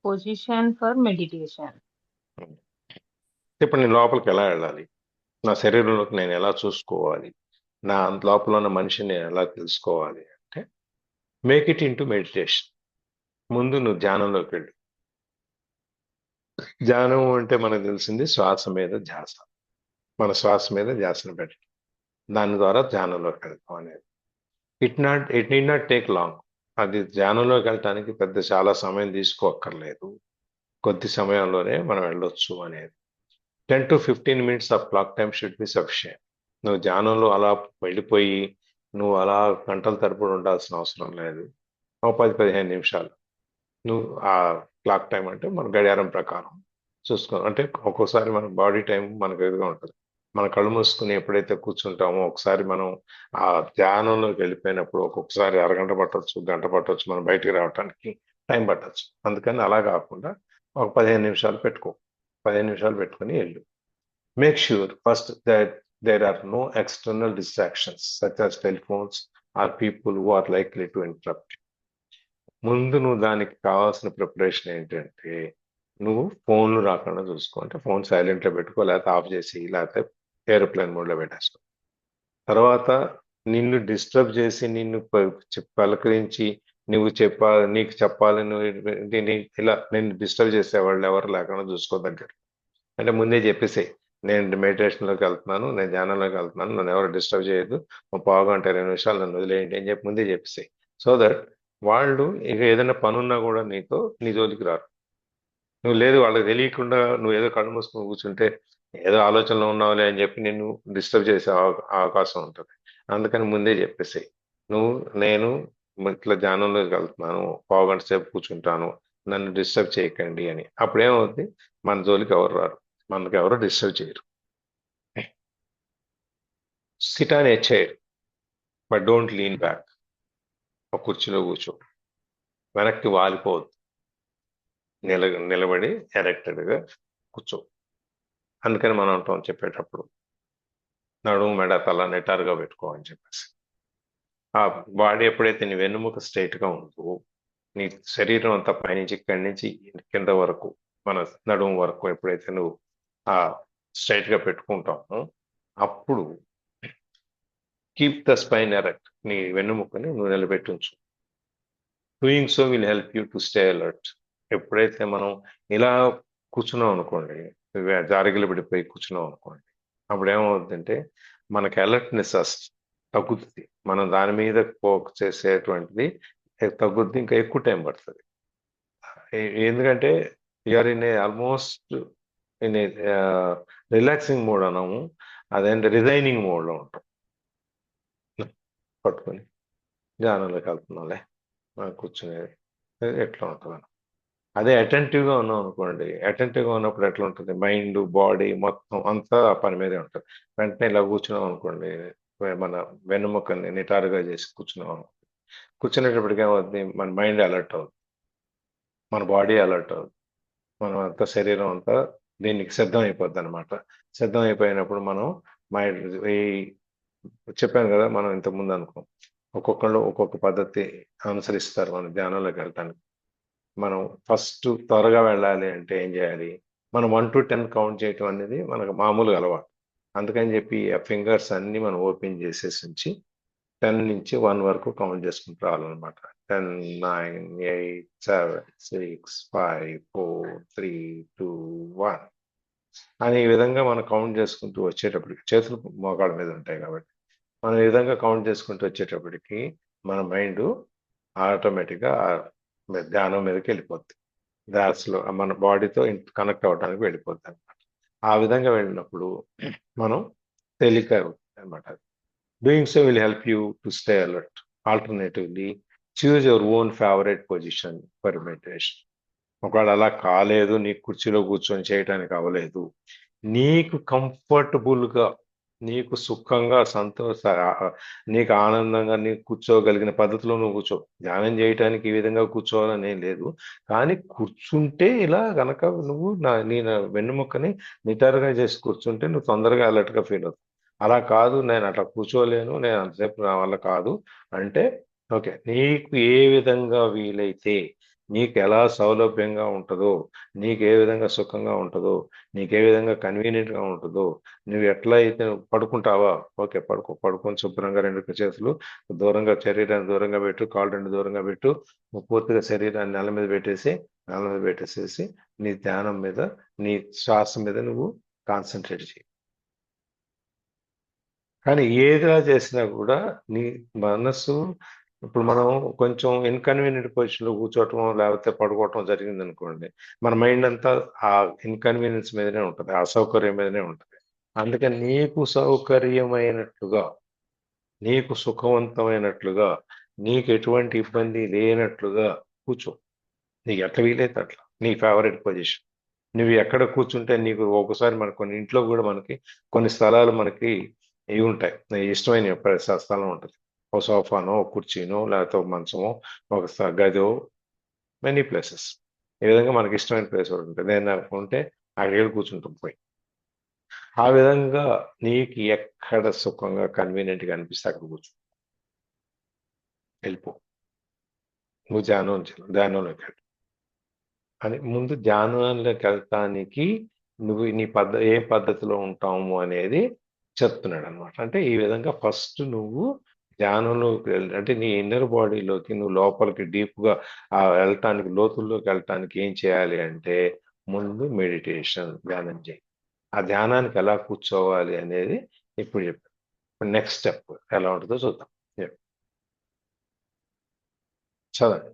position for meditation. ఇప్పుడు నేను లోపలికి ఎలా వెళ్ళాలి, నా శరీరంలోకి నేను ఎలా చూసుకోవాలి, నా లోపల ఉన్న మనిషిని నేను ఎలా తెలుసుకోవాలి అంటే, మేక్ ఇట్ ఇంటూ మెడిటేషన్. ముందు నువ్వు ధ్యానంలోకి వెళ్ళు. ధ్యానం అంటే మనకు తెలిసింది శ్వాస మీద ధ్యాస. మన శ్వాస మీద ధ్యాసను పెట్టడం, దాని ద్వారా ధ్యానంలోకి వెళ్తాం అనేది. It need not take long. అది ధ్యానంలోకి వెళ్ళటానికి చాలా సమయం తీసుకోక్కర్లేదు, కొద్ది సమయంలోనే మనం వెళ్ళొచ్చు అనేది. 10 to 15 minutes of clock time should be sufficient. నువ్వు ధ్యానంలో అలా వెళ్ళిపోయి నువ్వు అలా గంటల తరపుడు ఉండాల్సిన అవసరం లేదు. 10-15 నిమిషాలు నువ్వు ఆ క్లాక్ టైం అంటే మన గడియారం ప్రకారం చూసుకో. అంటే ఒక్కోసారి మన బాడీ టైం మనకు ఎదురుగా ఉంటుంది. మన కళ్ళు మూసుకుని ఎప్పుడైతే కూర్చుంటామో ఒకసారి మనం ఆ ధ్యానంలోకి వెళ్ళిపోయినప్పుడు ఒక్కొక్కసారి అరగంట పట్టవచ్చు, గంట పట్టవచ్చు, మనం బయటికి రావడానికి టైం పట్టవచ్చు. అందుకని అలా కాకుండా ఒక 15 నిమిషాలు పెట్టుకో, 15 నిమిషాలు పెట్టుకుని వెళ్ళు. Make sure first that there are no external distractions such as telephones or people who are likely to interrupt. ముందు నువ్వు దానికి కావాల్సిన ప్రిపరేషన్ ఏంటంటే, నువ్వు ఫోన్లు రాకుండా చూసుకో. అంటే ఫోన్ సైలెంట్లో పెట్టుకో, లేకపోతే ఆఫ్ చేసి, లేకపోతే ఏరోప్లేన్ మోడ్లో పెట్టేసుకో. తర్వాత నిన్ను డిస్టర్బ్ చేసి నిన్ను పలకరించి నీకు చెప్పాలని ఇలా నిన్ను డిస్టర్బ్ చేసేవాళ్ళు ఎవరు లేకుండా చూసుకో దగ్గర. అంటే ముందే చెప్పేసే, నేను మెడిటేషన్లోకి వెళ్తున్నాను, నేను ధ్యానంలోకి వెళ్తున్నాను, నన్ను ఎవరు డిస్టర్బ్ చేయొద్దు, ఒక పావుగంట 20 నిమిషాలు నన్ను వదిలేయండి అని చెప్పి ముందే చెప్పేసి, సో దట్ వాళ్ళు ఇక ఏదైనా పని ఉన్నా కూడా నీ జోలికి రారు. నువ్వు లేదు వాళ్ళకి తెలియకుండా నువ్వు ఏదో కళ్ళు మూసుకొని కూర్చుంటే ఏదో ఆలోచనలో ఉన్నావులే అని చెప్పి నిన్ను డిస్టర్బ్ చేసే అవకాశం ఉంటుంది. అందుకని ముందే చెప్పేసి, నేను ఇట్లా ధ్యానంలోకి వెళ్తున్నాను, పావుగంట సేపు కూర్చుంటాను, నన్ను డిస్టర్బ్ చేయకండి అని. అప్పుడేమవుద్ది, మన జోలికి ఎవరు రారు, మనకి ఎవరు డిస్టర్బ్ చేయరు. SIT on a chair but don't lean back. ఒక కుర్చీలో కూర్చో, వెనక్కి వాలిపోవద్దు, నిలబడి ఎరెక్టెడ్గా కూర్చో. అందుకని మనం అంటాం చెప్పేటప్పుడు, నడుము మెడ తల నిటారుగా పెట్టుకో అని చెప్పేసి. ఆ బాడీ ఎప్పుడైతే నీ వెన్నుముక స్ట్రైట్గా ఉందో, నీ శరీరం అంతా పైనుంచి ఇక్కడి నుంచి కింద వరకు, మన నడుము వరకు ఎప్పుడైతే నువ్వు ఆ స్ట్రైట్గా పెట్టుకుంటామో, అప్పుడు కీప్ ద స్పైన్ ఎరెక్ట్, నీ వెన్నుముకని నువ్వు నిలబెట్టించు. Doing so will help you to stay alert. ఎప్పుడైతే మనం ఇలా కూర్చున్నాం అనుకోండి, జారిగిలు పడిపోయి కూర్చున్నాం అనుకోండి, అప్పుడు ఏమవుతుందంటే మనకి అలర్ట్నెస్ తగ్గుతుంది. మనం దాని మీద ఫోకస్ చేసేటువంటిది తగ్గుద్ది, ఇంకా ఎక్కువ టైం పడుతుంది. ఎందుకంటే you're in a almost in a relaxing mode అన్నాము, అదేంటే రిజైనింగ్ మోడ్లో ఉంటాం. పట్టుకొని ధ్యానంలోకి వెళ్తున్నాంలే, కూర్చునేది ఎట్లా ఉంటుంది. అదే అటెంటివ్గా ఉన్నాం అనుకోండి, అటెంటివ్గా ఉన్నప్పుడు ఎట్లా ఉంటుంది, మైండ్ బాడీ మొత్తం అంతా ఆ పని మీదే ఉంటుంది. వెంటనే ఇలా కూర్చున్నాం అనుకోండి, మన వెన్నుముకని నిటారుగా చేసి కూర్చున్నాం అనుకోండి, కూర్చునేటప్పటికి ఏమవుతుంది, మన మైండ్ అలర్ట్ అవుతుంది, మన బాడీ అలర్ట్ అవుతుంది, మనం అంతా శరీరం అంతా దీనికి సిద్ధం అయిపోద్ది అనమాట. సిద్ధం అయిపోయినప్పుడు మనం మైండ్ చెప్పాను కదా, మనం ఇంతకుముందు అనుకో, ఒక్కొక్కళ్ళు ఒక్కొక్క పద్ధతి అనుసరిస్తారు మన ధ్యానంలోకి వెళ్ళటానికి. మనం ఫస్ట్ త్వరగా వెళ్ళాలి అంటే ఏం చేయాలి, మనం 1 to 10 కౌంట్ చేయటం అనేది మనకు మామూలుగా అలవాటు. అందుకని చెప్పి ఆ ఫింగర్స్ అన్ని మనం ఓపెన్ చేసేసి ఉంచి 10 నుంచి 1 వరకు కౌంట్ చేసుకుంటూ రావాలన్నమాట. 10, 9, 8, 7, 6, 5, 4, 3, 2, 1 అని ఈ విధంగా మనం కౌంట్ చేసుకుంటూ వచ్చేటప్పటికి, చేతులు మోకాళ్ళ మీద ఉంటాయి కాబట్టి మనం ఈ విధంగా కౌంట్ చేసుకుంటూ వచ్చేటప్పటికి మన మైండ్ ఆటోమేటిక్గా ధ్యానం మీదకి వెళ్ళిపోద్ది, దాస్లో మన బాడీతో కనెక్ట్ అవ్వడానికి వెళ్ళిపోద్ది అనమాట. ఆ విధంగా వెళ్ళినప్పుడు మనం తేలిక అనమాట. Doing so will help you to stay alert. Alternatively choose your own favourite position for meditation. ఒకవేళ అలా కాలేదు, నీకు కుర్చీలో కూర్చొని చేయడానికి అవ్వలేదు, నీకు కంఫర్టబుల్గా, నీకు సుఖంగా, నీకు ఆనందంగా నీకు కూర్చోగలిగిన పద్ధతిలో నువ్వు కూర్చో. ధ్యానం చేయటానికి ఈ విధంగా కూర్చోవాలని ఏం లేదు, కానీ కూర్చుంటే ఇలా గనక నువ్వు నీ వెన్నుముక్కని నిటారుగా చేసి కూర్చుంటే నువ్వు తొందరగా అలర్ట్గా ఫీల్ అవుతావు. అలా కాదు, నేను అట్లా కూర్చోలేను, నేను అంతసేపు నా వల్ల కాదు అంటే, ఓకే, నీకు ఏ విధంగా వీలైతే, నీకు ఎలా సౌలభ్యంగా ఉంటుందో, నీకు ఏ విధంగా సుఖంగా ఉంటుందో, నీకు ఏ విధంగా కన్వీనియంట్గా ఉంటుందో, నువ్వు ఎట్లా అయితే పడుకుంటావా, ఓకే, పడుకొని శుభ్రంగా 2 చేతులు దూరంగా, శరీరాన్ని దూరంగా పెట్టు, కాళ్ళు 2 దూరంగా పెట్టు, పూర్తిగా శరీరాన్ని నేల మీద పెట్టేసేసి నీ ధ్యానం మీద, నీ శ్వాస మీద నువ్వు కాన్సన్ట్రేట్ చేయి. కానీ ఏదిలా చేసినా కూడా నీ మనసు, ఇప్పుడు మనం కొంచెం ఇన్కన్వీనియంట్ పొజిషన్లో కూర్చోవటం లేకపోతే పడుకోవటం జరిగింది అనుకోండి, మన మైండ్ అంతా ఆ ఇన్కన్వీనియన్స్ మీదనే ఉంటుంది, అసౌకర్యం మీదనే ఉంటుంది. అందుకని నీకు సౌకర్యమైనట్లుగా, నీకు సుఖవంతమైనట్లుగా, నీకు ఎటువంటి ఇబ్బంది లేనట్లుగా కూర్చో. నీకు ఎట్లా వీలైతే అట్లా, నీ ఫేవరెట్ పొజిషన్. నువ్వు ఎక్కడ కూర్చుంటే నీకు, ఒకసారి మన కొన్ని ఇంట్లో కూడా మనకి కొన్ని స్థలాలు మనకి ఇవి ఉంటాయి, ఇష్టమైన స్థలం ఉంటుంది. ఒక సోఫానో, ఒక కుర్చీనో, లేకపోతే ఒక మంచమో, ఒక గదో, మెనీ ప్లేసెస్. ఈ విధంగా మనకి ఇష్టమైన ప్లేస్ ఒకటి ఉంటుంది. నేను ఉంటే అక్కడికి వెళ్ళి కూర్చుంటాం పోయి. ఆ విధంగా నీకు ఎక్కడ సుఖంగా కన్వీనియంట్గా అనిపిస్తే అక్కడ కూర్చో, వెళ్ళిపో. నువ్వు ధ్యానంలోకి వెళ్ళు అని, ముందు ధ్యానంలోకి వెళ్తానికి నువ్వు ఏ పద్ధతిలో ఉంటాము అనేది చెప్తున్నాడు అనమాట. అంటే ఈ విధంగా ఫస్ట్ నువ్వు ధ్యానంలోకి అంటే నీ ఇన్నర్ బాడీలోకి నువ్వు లోపలికి డీప్గా వెళ్ళటానికి, లోతుల్లోకి వెళ్ళటానికి ఏం చేయాలి అంటే, ముందు మెడిటేషన్, ధ్యానం చేయి. ఆ ధ్యానానికి ఎలా కూర్చోవాలి అనేది ఇప్పుడు చెప్పాను. ఇప్పుడు నెక్స్ట్ స్టెప్ ఎలా ఉంటుందో చూద్దాం. చదవండి.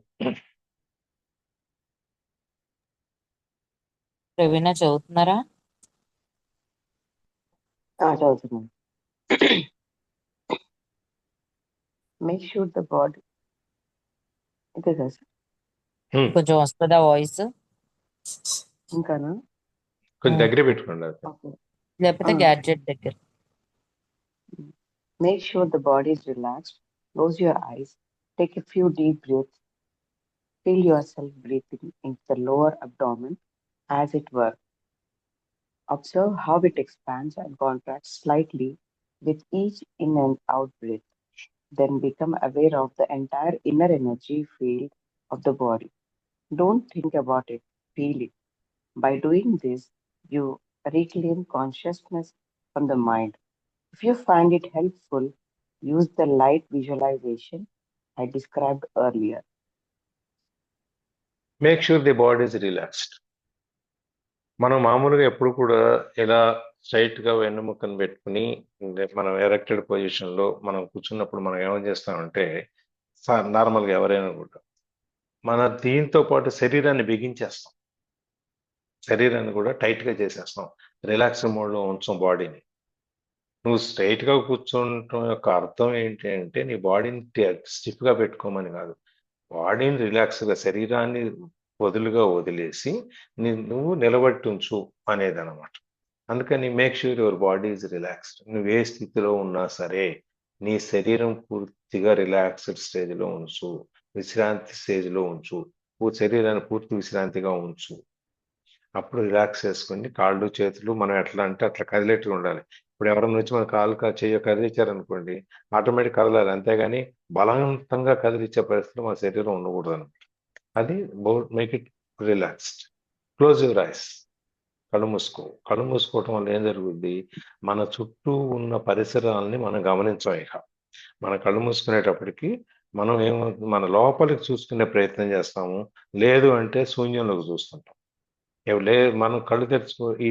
ప్రవీణ చదువుతున్నారా? చదువుతున్నాను. మేక్ షూర్ ద బాడీ, ఇదే కదా సార్? కొంచెం వస్తుందా వాయిస్? ఇంకానా? కొంచెం దగ్గర పెట్టుకోండి అది. ఓకే. లేకపోతే గ్యాడ్జెట్ దగ్గర. Make sure the body is relaxed. Close your eyes. Take a few deep breaths. Feel yourself breathing into the lower abdomen, as it were. Observe how it expands and contracts slightly with each in and out breath. Then become aware of the entire inner energy field of the body. Don't think about it, feel it. By doing this, you reclaim consciousness from the mind. If you find it helpful, use the light visualization I described earlier. Make sure the body is relaxed. మనం మామూలుగా ఎప్పుడు కూడా ఇలా స్ట్రైట్ గా వెన్నుముక్కను పెట్టుకుని మనం ఎరెక్టెడ్ పొజిషన్ లో మనం కూర్చున్నప్పుడు మనం ఏమని చేస్తామంటే, నార్మల్ గా ఎవరైనా కూడా మన దీంతో పాటు శరీరాన్ని బిగించేస్తాం, శరీరాన్ని కూడా టైట్ గా చేసేస్తాం, రిలాక్స్ మోడ్ లో ఉంచాం బాడీని. నువ్వు స్ట్రైట్ గా కూర్చోవటం యొక్క అర్థం ఏంటి అంటే, నీ బాడీని స్టిఫ్ గా పెట్టుకోమని కాదు, బాడీని రిలాక్స్ గా, శరీరాన్ని వదులుగా వదిలేసి నువ్వు నిలబట్టి ఉంచు అనేది అనమాట. అందుకని make sure your body is relaxed. నువ్వు ఏ స్థితిలో ఉన్నా సరే నీ శరీరం పూర్తిగా రిలాక్స్డ్ స్టేజ్ లో ఉంచు, విశ్రాంతి స్టేజ్ లో ఉంచు, శరీరాన్ని పూర్తి విశ్రాంతిగా ఉంచు. అప్పుడు రిలాక్స్ చేసుకుని కాళ్ళు చేతులు మనం ఎట్లా అంటే అట్లా కదిలేట్టుగా ఉండాలి. ఇప్పుడు ఎవరైనా వచ్చి మన కాలు చెయ్యి కదిలించారనుకోండి, ఆటోమేటిక్ కదలాలి, అంతేగాని బలవంతంగా కదిలించే పరిస్థితిలో మన శరీరం ఉండకూడదు అనమాట. అది make it relaxed. Close your eyes. కళ్ళు మూసుకో. కళ్ళు మూసుకోవటం వల్ల ఏం జరుగుద్ది, మన చుట్టూ ఉన్న పరిసరాలని మనం గమనించాం. ఇక మన కళ్ళు మూసుకునేటప్పటికి మనం ఏమవుతుంది, మన లోపలికి చూసుకునే ప్రయత్నం చేస్తాము, లేదు అంటే శూన్యంలోకి చూస్తుంటాం. మనం కళ్ళు తెరుచుకో, ఈ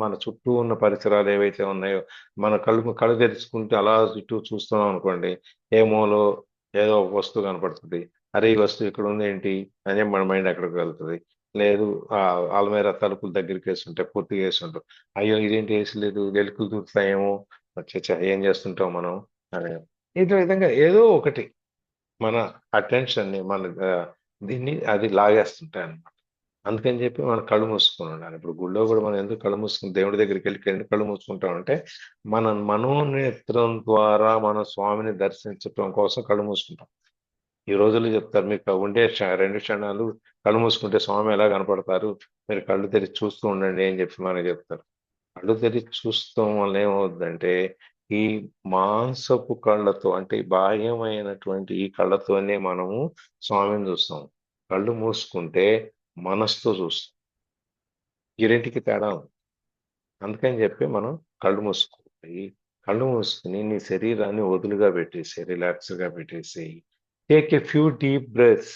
మన చుట్టూ ఉన్న పరిసరాలు ఏవైతే ఉన్నాయో మన కళ్ళు తెరుచుకుంటే అలా చుట్టూ చూస్తున్నాం అనుకోండి, ఏ మూలో ఏదో ఒక వస్తువు కనపడుతుంది. అరే ఈ వస్తువు ఇక్కడ ఉంది ఏంటి అని మన మైండ్ ఎక్కడికి వెళ్తుంది. లేదు అల్మేరా తలుపులు దగ్గరికి వేస్తుంటే పూర్తిగా వేస్తుంటాం, అయ్యో ఇదేంటి వేసలేదు, వెలుకులు దూరుతాయేమో, ఏం చేస్తుంటాం మనం అని. ఈ విధంగా ఏదో ఒకటి మన అటెన్షన్ని మన దీన్ని అది లాగేస్తుంటాయి అన్నమాట. అందుకని చెప్పి మనం కళ్ళు మూసుకొని ఉండాలి. ఇప్పుడు గుళ్ళో కూడా మనం ఎందుకు కళ్ళు మూసుకుని దేవుడి దగ్గరికి వెళ్ళి కళ్ళు మూసుకుంటామంటే, మన మనోనేత్రం ద్వారా మన స్వామిని దర్శించడం కోసం కళ్ళు మూసుకుంటాం. ఈ రోజుల్లో చెప్తారు, మీకు ఉండే 2 క్షణాలు కళ్ళు మూసుకుంటే స్వామి ఎలా కనపడతారు, మీరు కళ్ళు తెరిచి చూస్తూ ఉండండి అని చెప్పి మనకి చెప్తారు. కళ్ళు తెరిచి చూస్తాం వల్ల ఏమవుతుందంటే, ఈ మాంసపు కళ్ళతో అంటే బాహ్యమైనటువంటి ఈ కళ్ళతోనే మనము స్వామిని చూస్తాం. కళ్ళు మూసుకుంటే మనసుతో చూస్తాం. ఈ రెంటికి తేడా ఉంది. అందుకని చెప్పి మనం కళ్ళు మూసుకోవాలి. కళ్ళు మూసుకుని నీ శరీరాన్ని వదులుగా పెట్టేసి, రిలాక్స్గా పెట్టేసి, take a few deep breaths.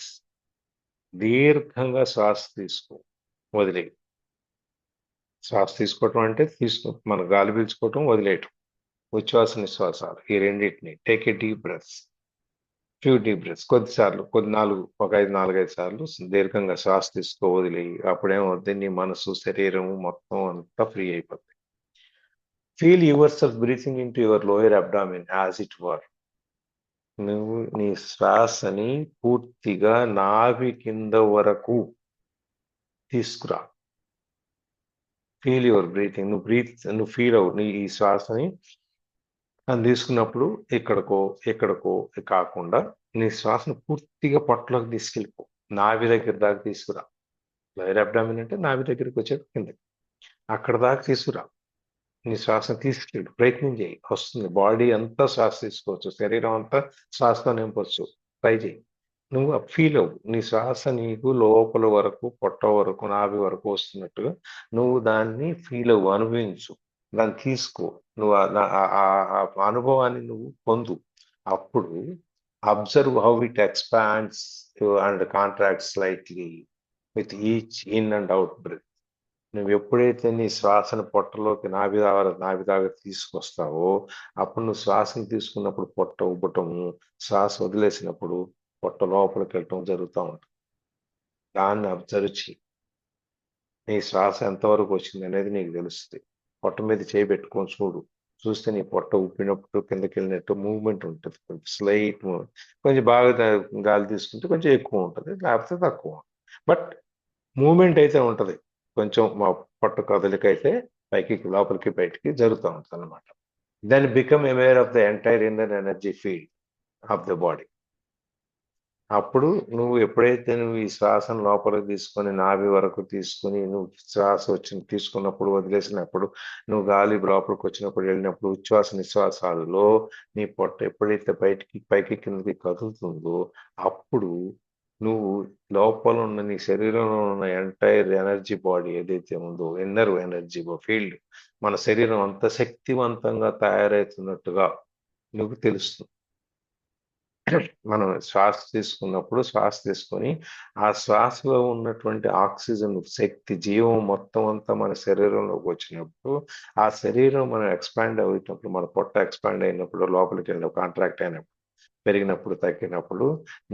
దీర్ఘంగా శ్వాస తీసుకో, వదిలే. శ్వాస తీసుకోవటం అంటే మన గాలి పీల్చుకోవటం, వదిలేయటం. ఉచ్ఛ్వాస నిశ్వాసాలు ఈ రెండింటిని take a deep breaths, few deep breaths. కొద్దిసార్లు, ఒక 4-5 సార్లు దీర్ఘంగా శ్వాస తీసుకో, వదిలేయి. అప్పుడేమవుతుంది, నీ మనసు శరీరం మొత్తం అంతా ఫ్రీ అయిపోతుంది. Feel your self breathing in to your lower abdomen as it were. నువ్వు నీ శ్వాసని పూర్తిగా నాభి కింద వరకు తీసుకురా. Feel your breathing. నువ్వు ఫీల్ అవ్వు నీ ఈ శ్వాసని. అది తీసుకున్నప్పుడు ఎక్కడికో కాకుండా నీ శ్వాసను పూర్తిగా పొట్టలోకి తీసుకెళ్ళిపో, నాభి దగ్గర దాకా తీసుకురా. లోయర్ అబ్డామిన్ అంటే నాభి దగ్గరికి వచ్చే కిందకి, అక్కడ దాకా తీసుకురా. నీ శ్వాసను తీసుకెళ్ళి ప్రయత్నం చేయి, వస్తుంది. బాడీ అంతా శ్వాస తీసుకోవచ్చు, శరీరం అంతా శ్వాసతో నింపవచ్చు. ట్రై చేయి. నువ్వు ఫీల్ అవ్వు, నీ శ్వాస నీకు లోపల వరకు, పొట్ట వరకు, నాభి వరకు వస్తున్నట్టుగా నువ్వు దాన్ని ఫీల్ అవ్వు, అనుభవించు, దాన్ని తీసుకో. నువ్వు ఆ అనుభవాన్ని నువ్వు పొందు. అప్పుడు observe how it expands and contracts slightly with each in and out breath. నువ్వు ఎప్పుడైతే నీ శ్వాసను పొట్టలోకి నాభి దాకా తీసుకొస్తావో అప్పుడు నువ్వు శ్వాసను తీసుకున్నప్పుడు పొట్ట ఉబ్బటము, శ్వాస వదిలేసినప్పుడు పొట్ట లోపలికి వెళ్ళటం జరుగుతూ ఉంటుంది. దాన్ని అబ్జర్వ్ చేయి. నీ శ్వాస ఎంతవరకు వచ్చింది అనేది నీకు తెలుస్తుంది. పొట్ట మీద చేయి పెట్టుకొని చూడు. చూస్తే నీ పొట్ట ఉప్పినప్పుడు కిందకి వెళ్ళినట్టు మూవ్మెంట్ ఉంటుంది. కొంచెం స్లైట్ మూవ్మెంట్. కొంచెం బాగా గాలి తీసుకుంటే కొంచెం ఎక్కువ ఉంటుంది, లేకపోతే తక్కువ. బట్ మూవ్మెంట్ అయితే ఉంటుంది. కొంచెం మా పొట్ట కదలిక అయితే పైకి లోపలికి బయటికి జరుగుతూ ఉంటుంది అనమాట. Then become aware of the entire inner energy field of the body. అప్పుడు నువ్వు ఎప్పుడైతే నువ్వు ఈ శ్వాసను లోపలికి తీసుకొని నాభి వరకు తీసుకొని నువ్వు శ్వాస తీసుకున్నప్పుడు వదిలేసినప్పుడు నువ్వు గాలి లోపలికి వచ్చినప్పుడు వెళ్ళినప్పుడు ఉచ్ఛ్వాస నిశ్వాసాలలో నీ పొట్ట ఎప్పుడైతే పైకి కిందకి కదులుతుందో అప్పుడు నువ్వు లోపల ఉన్న నీ శరీరంలో ఉన్న ఎంటైర్ ఎనర్జీ బాడీ ఏదైతే ఉందో ఇన్నర్ ఎనర్జీ ఫీల్డ్, మన శరీరం అంత శక్తివంతంగా తయారవుతున్నట్టుగా నువ్వు తెలుస్తుంది. మనం శ్వాస తీసుకొని ఆ శ్వాసలో ఉన్నటువంటి ఆక్సిజన్ శక్తి జీవం మొత్తం అంతా మన శరీరంలోకి వచ్చినప్పుడు ఆ శరీరం మనం ఎక్స్పాండ్ అవుతున్నప్పుడు, మన పొట్ట ఎక్స్పాండ్ అయినప్పుడు, లోపలికి వెళ్ళినప్పుడు, కాంట్రాక్ట్ అయినప్పుడు, పెరిగినప్పుడు, తగ్గినప్పుడు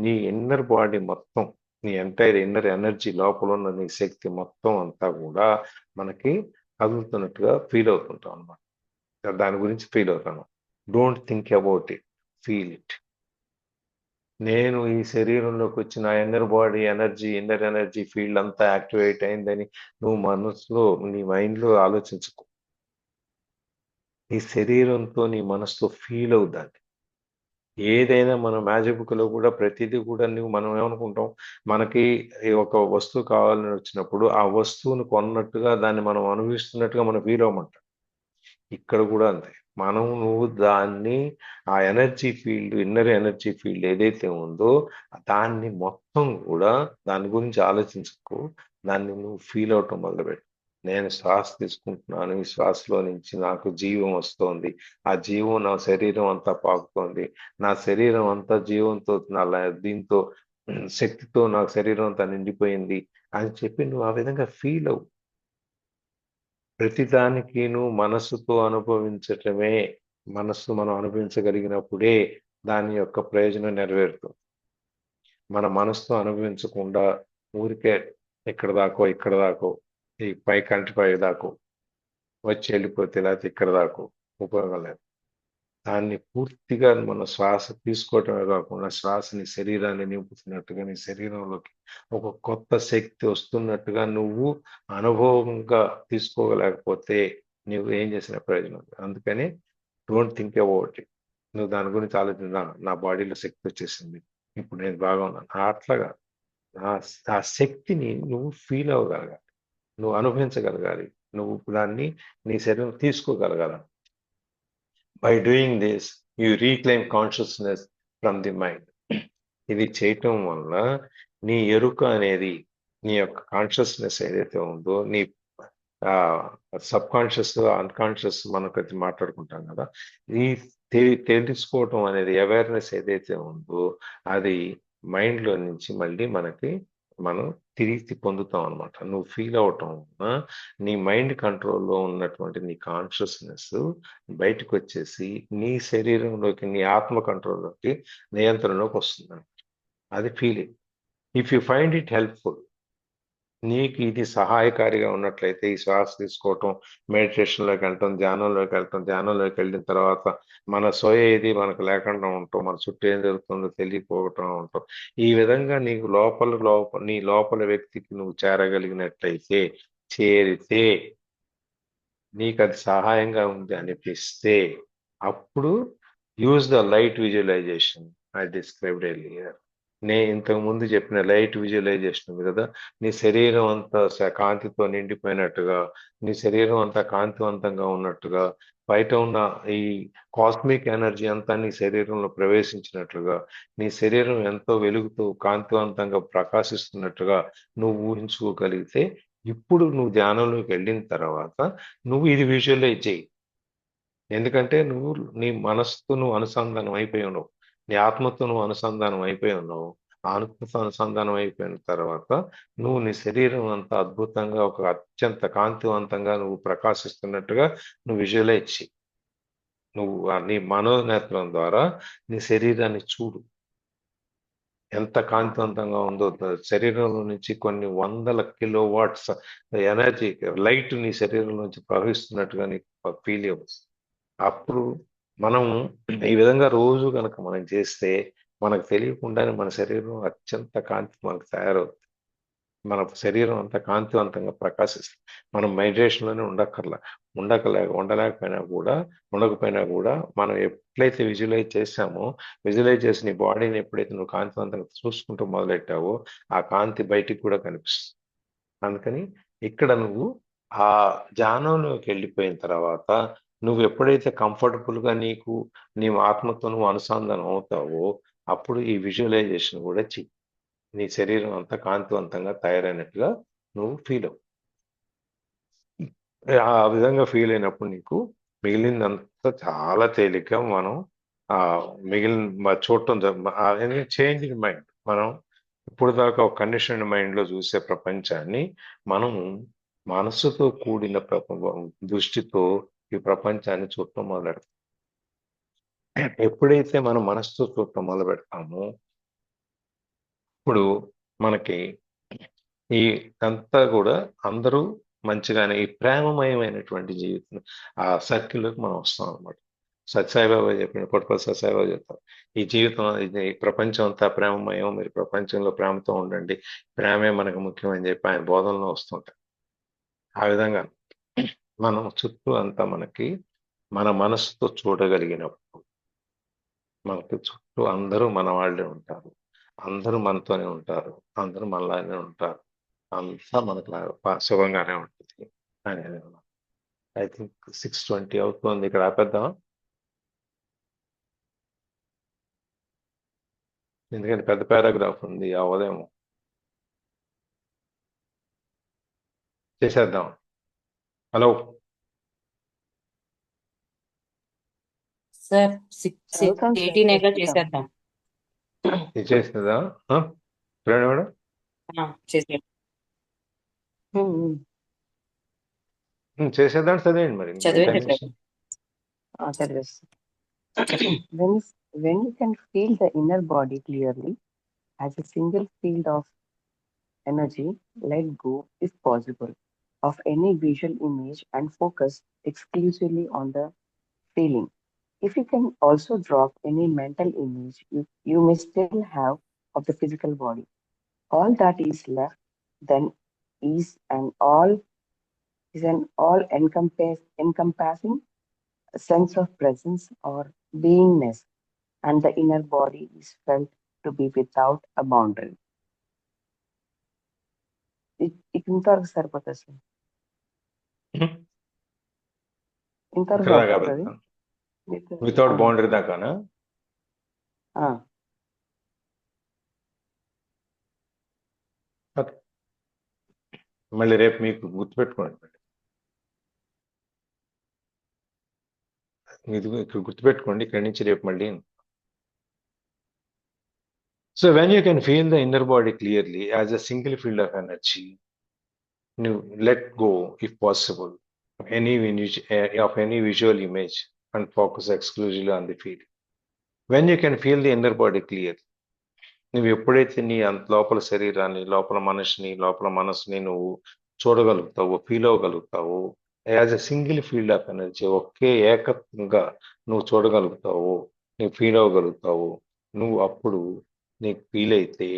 నీ ఇన్నర్ బాడీ మొత్తం, నీ ఎంటైర్ ఇన్నర్ ఎనర్జీ లోపల ఉన్న నీ శక్తి మొత్తం అంతా కూడా మనకి కదులుతున్నట్టుగా ఫీల్ అవుతుంటాం అనమాట. దాని గురించి ఫీల్ అవుతాను. Don't think about it, feel it. నేను ఈ శరీరంలోకి వచ్చిన ఇన్నర్ ఎనర్జీ ఫీల్డ్ అంతా యాక్టివేట్ అయిందని నువ్వు మనసులో, నీ మైండ్లో ఆలోచించుకో. నీ శరీరంతో నీ మనసుతో ఫీల్ అవుదాన్ని. ఏదైనా మన మ్యాజిక్ బుక్లో కూడా ప్రతిదీ కూడా మనం ఏమనుకుంటాం, మనకి ఒక వస్తువు కావాలని వచ్చినప్పుడు ఆ వస్తువును కొన్నట్టుగా దాన్ని మనం అనుభవిస్తున్నట్టుగా మనం ఫీల్ అవ్వమంటాం. ఇక్కడ కూడా అంతే. నువ్వు దాన్ని ఆ energy field, inner energy field ఏదైతే ఉందో దాన్ని మొత్తం కూడా దాని గురించి ఆలోచించుకో. దాన్ని నువ్వు ఫీల్ అవటం మొదలుపెట్టు. నేను శ్వాస తీసుకుంటున్నాను, ఈ శ్వాసలో నుంచి నాకు జీవం వస్తోంది, ఆ జీవం నా శరీరం అంతా పాకుతోంది, నా శరీరం అంతా జీవంతో దీంతో శక్తితో నా శరీరం అంతా నిండిపోయింది అని చెప్పి నువ్వు ఆ విధంగా ఫీల్ అవు. ప్రతిదానికి నువ్వు మనస్సుతో అనుభవించటమే. మనం అనుభవించగలిగినప్పుడే దాని యొక్క ప్రయోజనం నెరవేరుతుంది. మన మనసుతో అనుభవించకుండా ఊరికే ఇక్కడ దాకో ఈ కంటి దాకో వచ్చి వెళ్ళిపోతే, లేకపోతే ఇక్కడ దాకో ఉపయోగం లేదు. దాన్ని పూర్తిగా మన శ్వాస తీసుకోవటమే కాకుండా శ్వాసని శరీరాన్ని నింపుతున్నట్టుగా నీ శరీరంలోకి ఒక కొత్త శక్తి వస్తున్నట్టుగా నువ్వు అనుభవంగా తీసుకోలేకపోతే నువ్వు ఏం చేసిన ప్రయోజనం. అందుకని డోంట్ థింక్ అబౌట్ ఇట్. నువ్వు దాని గురించి ఆలోచించా, నా బాడీలో శక్తి వచ్చేసింది, ఇప్పుడు నేను బాగా ఉన్నాను, అట్లాగా ఆ శక్తిని నువ్వు ఫీల్ అవ్వగలగాలి, నువ్వు అనుభవించగలగాలి, నువ్వు దాన్ని నీ శరీరం తీసుకోగలగాలి. By doing this you reclaim consciousness from the mind. ఇది చేయటం వల్ల నీ ఎరుక అనేది, నీ యొక్క కాన్షియస్నెస్ ఏదైతే ఉందో, నీ సబ్ కాన్షియస్, అన్కాన్షియస్ మనకైతే మాట్లాడుకుంటాం కదా, ఈ తెలుసుకోవటం అనేది, అవేర్నెస్ ఏదైతే ఉందో అది మైండ్లో నుంచి మళ్ళీ మనం తిరిగి పొందుతాం అనమాట. నువ్వు ఫీల్ అవటం నీ మైండ్ కంట్రోల్లో ఉన్నటువంటి నీ కాన్షియస్నెస్ బయటకు వచ్చేసి నీ శరీరంలోకి, నీ ఆత్మ కంట్రోల్లోకి, నియంత్రణలోకి వస్తుంది. అది feeling. If you find it helpful, నీకు ఇది సహాయకారిగా ఉన్నట్లయితే ఈ శ్వాస తీసుకోవటం, మెడిటేషన్లోకి వెళ్ళటం, ధ్యానంలోకి వెళ్ళిన తర్వాత మన ఏది మనకు లేకుండా ఉంటాం, మన చుట్టూ ఏం జరుగుతుందో తెలియకపోవటం ఉంటాం. ఈ విధంగా నీకు నీ లోపల వ్యక్తికి నువ్వు చేరగలిగినట్లయితే, చేరితే, నీకు అది సహాయంగా ఉంది అనిపిస్తే అప్పుడు use the light visualisation I described earlier. ఇంతకు ముందు చెప్పిన లైట్ విజువలైజేషన్ ఉంది కదా, నీ శరీరం అంతా కాంతితో నిండిపోయినట్టుగా, నీ శరీరం అంతా కాంతివంతంగా ఉన్నట్టుగా, బయట ఉన్న ఈ కాస్మిక్ ఎనర్జీ అంతా నీ శరీరంలో ప్రవేశించినట్లుగా, నీ శరీరం ఎంతో వెలుగుతూ కాంతివంతంగా ప్రకాశిస్తున్నట్టుగా నువ్వు ఊహించుకోగలిగితే, ఇప్పుడు నువ్వు ధ్యానంలోకి వెళ్ళిన తర్వాత నువ్వు ఇది విజువలైజ్ చేయి. ఎందుకంటే నువ్వు నీ మనసుతో నువ్వు అనుసంధానం అయిపోయి ఉన్నావు, నీ ఆత్మతో నువ్వు అనుసంధానం అయిపోయి ఉన్నావు. ఆత్మతో అనుసంధానం అయిపోయిన తర్వాత నువ్వు నీ శరీరం అంతా అద్భుతంగా ఒక అత్యంత కాంతివంతంగా నువ్వు ప్రకాశిస్తున్నట్టుగా నువ్వు విజువలైజ్ చెయ్యి. నువ్వు నీ మనోనేత్రం ద్వారా నీ శరీరాన్ని చూడు, ఎంత కాంతివంతంగా ఉందో. శరీరంలో నుంచి కొన్ని వందల కిలో వాట్స్ ఎనర్జీ, లైట్ నీ శరీరం నుంచి ప్రవహిస్తున్నట్టుగా నీకు ఫీల్ అవ్వచ్చు. అప్పుడు మనం ఈ విధంగా రోజు కనుక మనం చేస్తే మనకు తెలియకుండానే మన శరీరం అత్యంత కాంతి మనకు తయారవుతుంది. మన శరీరం అంతా కాంతివంతంగా ప్రకాశిస్తుంది. మనం మెడిటేషన్లోనే ఉండకపోయినా కూడా మనం ఎట్లయితే విజువలైజ్ చేసామో, విజువలైజ్ చేసి నీ బాడీని ఎప్పుడైతే నువ్వు కాంతివంతంగా చూసుకుంటూ మొదలెట్టావో ఆ కాంతి బయటికి కూడా కనిపిస్తుంది. అందుకని ఇక్కడ నువ్వు ఆ ధ్యానంలోకి వెళ్ళిపోయిన తర్వాత నువ్వు ఎప్పుడైతే కంఫర్టబుల్గా నీకు నీ ఆత్మతో నువ్వు అనుసంధానం అవుతావో అప్పుడు ఈ విజువలైజేషన్ కూడా చెయ్యి. నీ శరీరం అంతా కాంతివంతంగా తయారైనట్టుగా నువ్వు ఫీల్ అవ్వు. ఆ విధంగా ఫీల్ అయినప్పుడు నీకు మిగిలిందంతా చాలా తేలిగ్గా మనం మిగిలిన చూడటం చేంజింగ్ మైండ్. మనం ఇప్పుడు దాకా ఒక కండిషన్ మైండ్లో చూసే ప్రపంచాన్ని మనం మనస్సుతో కూడిన దృష్టితో ఈ ప్రపంచాన్ని చూడటం మొదలెడతాం. ఎప్పుడైతే మనం మనస్సుతో చూడటం మొదలు పెడతామో ఇప్పుడు మనకి ఈ అంతా కూడా అందరూ మంచిగానే ఈ ప్రేమమయమైనటువంటి జీవితం ఆ సర్కిల్లోకి మనం వస్తాం అనమాట. సత్యసాయిబాబా చెప్పిన కొట్టుపల్లి సత్యసాయిబాబా చెప్తారు, ఈ జీవితం ఈ ప్రపంచం అంతా ప్రేమమయం, మీరు ప్రపంచంలో ప్రేమతో ఉండండి, ప్రేమే మనకు ముఖ్యమని చెప్పి ఆయన బోధనలో వస్తుంటాయి. ఆ విధంగా మనం చుట్టూ అంతా మనకి మన మనసుతో చూడగలిగినప్పుడు మనకి చుట్టూ అందరూ మన వాళ్ళే ఉంటారు, అందరూ మనతోనే ఉంటారు, అందరూ మనలానే ఉంటారు, అంతా మనకు సుఖంగానే ఉంటుంది అనేది. ఐ థింక్ 6:20 అవుతుంది, ఇక్కడ ఆపేద్దామా? ఎందుకంటే పెద్ద పారాగ్రాఫ్ ఉంది, అవదేమో. చేసేద్దాం. హలో సార్ 6:18 చదువుతాం చేసేద్దాం. ఇది చేసేదా మేడం? చేసేద్దాం. చేసేద్దాం, చదివేయండి మరి. చదివేయండి sir. When you can feel the inner body clearly as a single field of energy, let go, if possible, of any visual image and focus exclusively on the feeling. If you can also drop any mental image you may still have of the physical body, all that is left then is an all-encompassing sense of presence or beingness, and the inner body is felt to be without a boundary. ఇంతవరకు సరిపోతుంది సార్, ఇంతవరకు సరిపోతుంది. వితౌట్ బౌండరీ దాకానా? మళ్ళీ రేపు మీకు గుర్తుపెట్టుకోండి, ఇక్కడ గుర్తుపెట్టుకోండి, ఇక్కడి నుంచి రేపు మళ్ళీ. So when you can feel the inner body clearly as a single field of energy, let go, if possible, of any visual image and focus exclusively on the feeling. When you can feel the inner body clearly, నువ్వు ఎప్పుడైతే నీ లోపల శరీరాన్ని, లోపల మనసుని నువ్వు చూడగలుగుతావు, ఫీల్ అవ్వగలుగుతావు, as a single field of energy, ఒకే ఏకత్వంగా నువ్వు చూడగలుగుతావు, నువ్వు ఫీల్ అవ్వగలుగుతావు, నువ్వు అప్పుడు నీకు ఫీల్ అయితే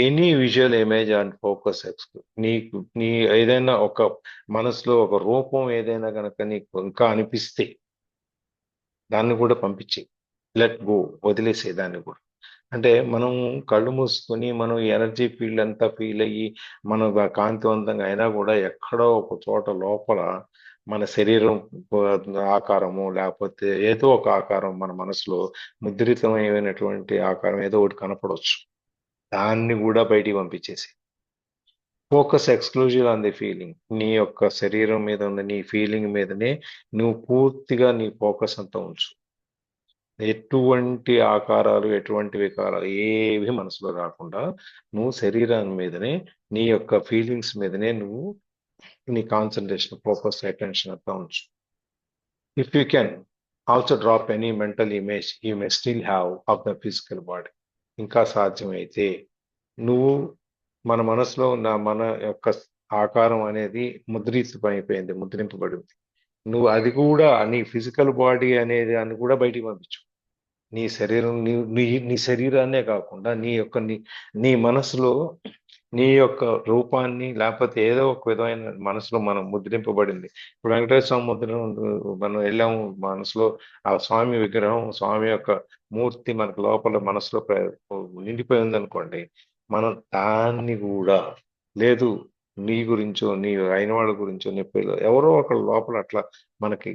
any visual image and focus నీకు నీ ఏదైనా ఒక మనసులో ఒక రూపం ఏదైనా కనుక నీకు ఇంకా అనిపిస్తే దాన్ని కూడా పంపించే, లెట్ గో, వదిలేసే దాన్ని కూడా. అంటే మనం కళ్ళు మూసుకొని మనం ఎనర్జీ ఫీల్డ్ అంతా ఫీల్ అయ్యి మనం కాంతివంతంగా అయినా కూడా ఎక్కడో ఒక చోట లోపల మన శరీరం ఆకారము లేకపోతే ఏదో ఒక ఆకారం మన మనసులో ముద్రితమైనటువంటి ఆకారం ఏదో ఒకటి కనపడవచ్చు, దాన్ని కూడా బయటికి పంపించేసి focus exclusive on the feeling. నీ యొక్క శరీరం మీద ఉన్న నీ ఫీలింగ్ మీదనే నువ్వు పూర్తిగా నీ ఫోకస్ అంతా ఉంచు. ఎటువంటి ఆకారాలు, ఎటువంటి వికారాలు ఏవి మనసులో రాకుండా నువ్వు శరీరాన్ని మీదనే, నీ యొక్క ఫీలింగ్స్ మీదనే నువ్వు నీ కాన్సన్ట్రేషన్, ఫోకస్, అటెన్షన్ అంతా ఉంచు. If you can also drop any mental image you may still have of the physical body. ఇంకా సాధ్యమైతే నువ్వు మన మనసులో ఉన్న మన యొక్క ఆకారం అనేది ముద్రింపబడింది. నువ్వు అది కూడా నీ ఫిజికల్ బాడీ అనేది అని కూడా బయటికి పంపించు. నీ శరీరం నీ శరీరాన్నే కాకుండా నీ మనసులో నీ యొక్క రూపాన్ని, లేకపోతే ఏదో ఒక విధమైన మనసులో మనం ముద్రింపబడింది. ఇప్పుడు వెంకటేశ్వర స్వామి ముద్ర మనం వెళ్ళాము, మనసులో ఆ స్వామి విగ్రహం, స్వామి యొక్క మూర్తి మనకు లోపల మనసులో నిండిపోయి ఉందనుకోండి, మనం దాన్ని కూడా లేదు నీ గురించో, నీ అయిన వాళ్ళ గురించో, నీ పిల్లలు ఎవరో ఒకళ్ళ లోపల అట్లా మనకి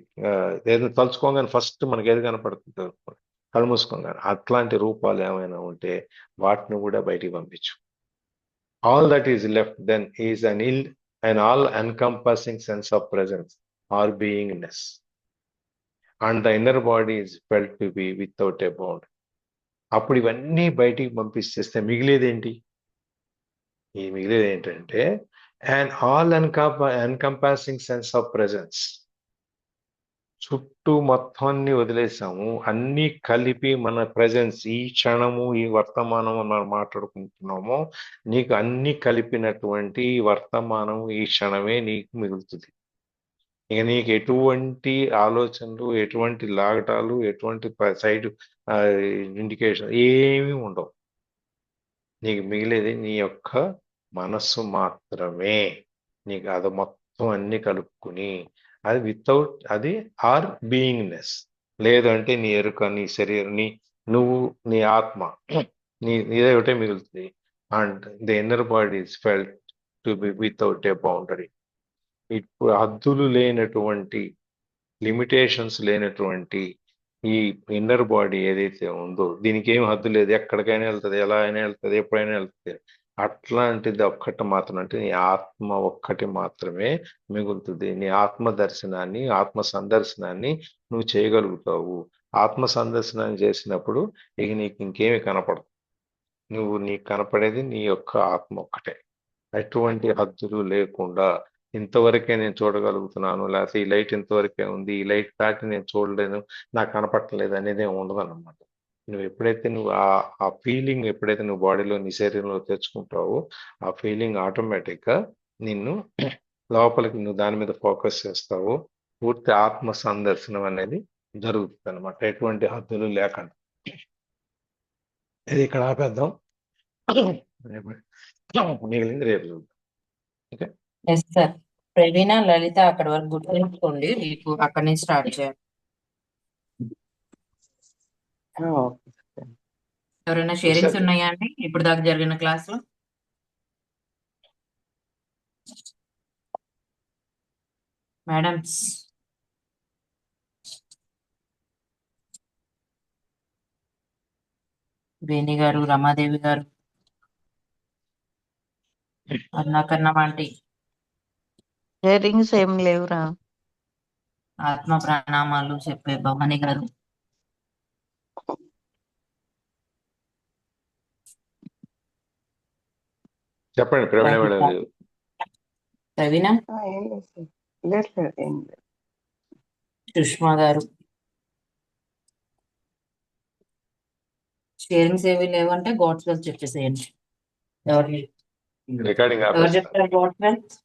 ఏదో తలుచుకోగానే ఫస్ట్ మనకి ఏది కనపడుతుంది కళ్ళు మూసుకోగానే, అట్లాంటి రూపాలు ఏమైనా ఉంటే వాటిని కూడా బయటికి పంపించు. All that is left then is an all-encompassing sense of presence or beingness, and the inner body is felt to be without a bound. అప్పుడు ఇవన్నీ బయటికి పంపిస్తే మిగిలేదేంటి? ఈ మిగిలేది ఏంటంటే an all-encompassing sense of presence. చుట్టూ మొత్తాన్ని వదిలేసాము, అన్ని కలిపి మన ప్రెజెన్స్, ఈ క్షణము, ఈ వర్తమానం మనం మాట్లాడుకుంటున్నామో, నీకు అన్ని కలిపినటువంటి వర్తమానం, ఈ క్షణమే నీకు మిగులుతుంది. ఇక నీకు ఎటువంటి ఆలోచనలు, ఎటువంటి లాగటాలు, ఎటువంటి సైడ్ ఇండికేషన్ ఏమీ ఉండవు. నీకు మిగిలేది నీ యొక్క మనస్సు మాత్రమే. నీకు అది మొత్తం అన్ని కలుపుకుని అది వితౌట్ అది ఆర్ బీయింగ్నెస్, లేదంటే నీ ఎరుక, నీ శరీరం, నువ్వు, నీ ఆత్మ, ఇదే ఒకటే మిగులుతుంది. And the inner body is felt to be without a boundary. ఇప్పుడు హద్దులు లేనటువంటి, లిమిటేషన్స్ లేనటువంటి ఈ ఇన్నర్ బాడీ ఏదైతే ఉందో, దీనికి ఏం హద్దు లేదు, ఎక్కడికైనా వెళ్తుంది, ఎలా అయినా వెళ్తుంది, ఎప్పుడైనా వెళ్తుంది. అట్లాంటిది ఒక్కటి మాత్రం, అంటే నీ ఆత్మ ఒక్కటి మాత్రమే మిగులుతుంది. నీ ఆత్మ దర్శనాన్ని, ఆత్మ సందర్శనాన్ని నువ్వు చేయగలుగుతావు. ఆత్మ సందర్శనాన్ని చేసినప్పుడు ఇక నీకు ఇంకేమి కనపడదు. నీకు కనపడేది నీ యొక్క ఆత్మ ఒక్కటే. ఎటువంటి హద్దులు లేకుండా ఇంతవరకే నేను చూడగలుగుతున్నాను, లేకపోతే ఈ లైట్ ఇంతవరకే ఉంది, ఈ లైట్ దాటి నేను చూడలేను, నాకు కనపడలేదు అనేది ఉండదు అనమాట. నువ్వు ఎప్పుడైతే ఆ ఫీలింగ్ ఎప్పుడైతే నువ్వు బాడీలో, నీ శరీరంలో తెచ్చుకుంటావో, ఆ ఫీలింగ్ ఆటోమేటిక్గా నిన్ను లోపలికి, నువ్వు దాని మీద ఫోకస్ చేస్తావు. పూర్తి ఆత్మ సందర్శనం అనేది జరుగుతుంది అనమాట, ఎటువంటి హద్దులు లేకుండా. ఇది ఇక్కడ ఆపేద్దాం, మిగిలింది రేపు చూద్దాం. Okay, yes sir. Praveena, Lalitha అక్కడి వరకు గుర్తుంచుకోండి, మీకు అక్కడి నుంచి స్టార్ట్ చేయాలి. ఎవరైనా షేరింగ్స్ ఉన్నాయా అండి ఇప్పుడు దాకా జరిగిన క్లాస్ లో? మేడమ్స్, వేణి గారు, రమాదేవి గారు, అరుణాకర్ణం ఆంటీ, షేరింగ్స్ ఏం లేవురా. ఆత్మ ప్రణామాలు చెప్పే భవాని గారు, చెప్పండి ప్రవీణ మేడం. ప్రవీణ, ఏం లేదు సార్. లేదు ఏం లేదు. సుష్మా గారు. షేరింగ్స్ ఏవి లేవంటే గాడ్స్ వెల్త్ చెప్పేసేయండి. ఎవరు రికార్డింగ్ చెప్తారు గాడ్స్ వెల్త్?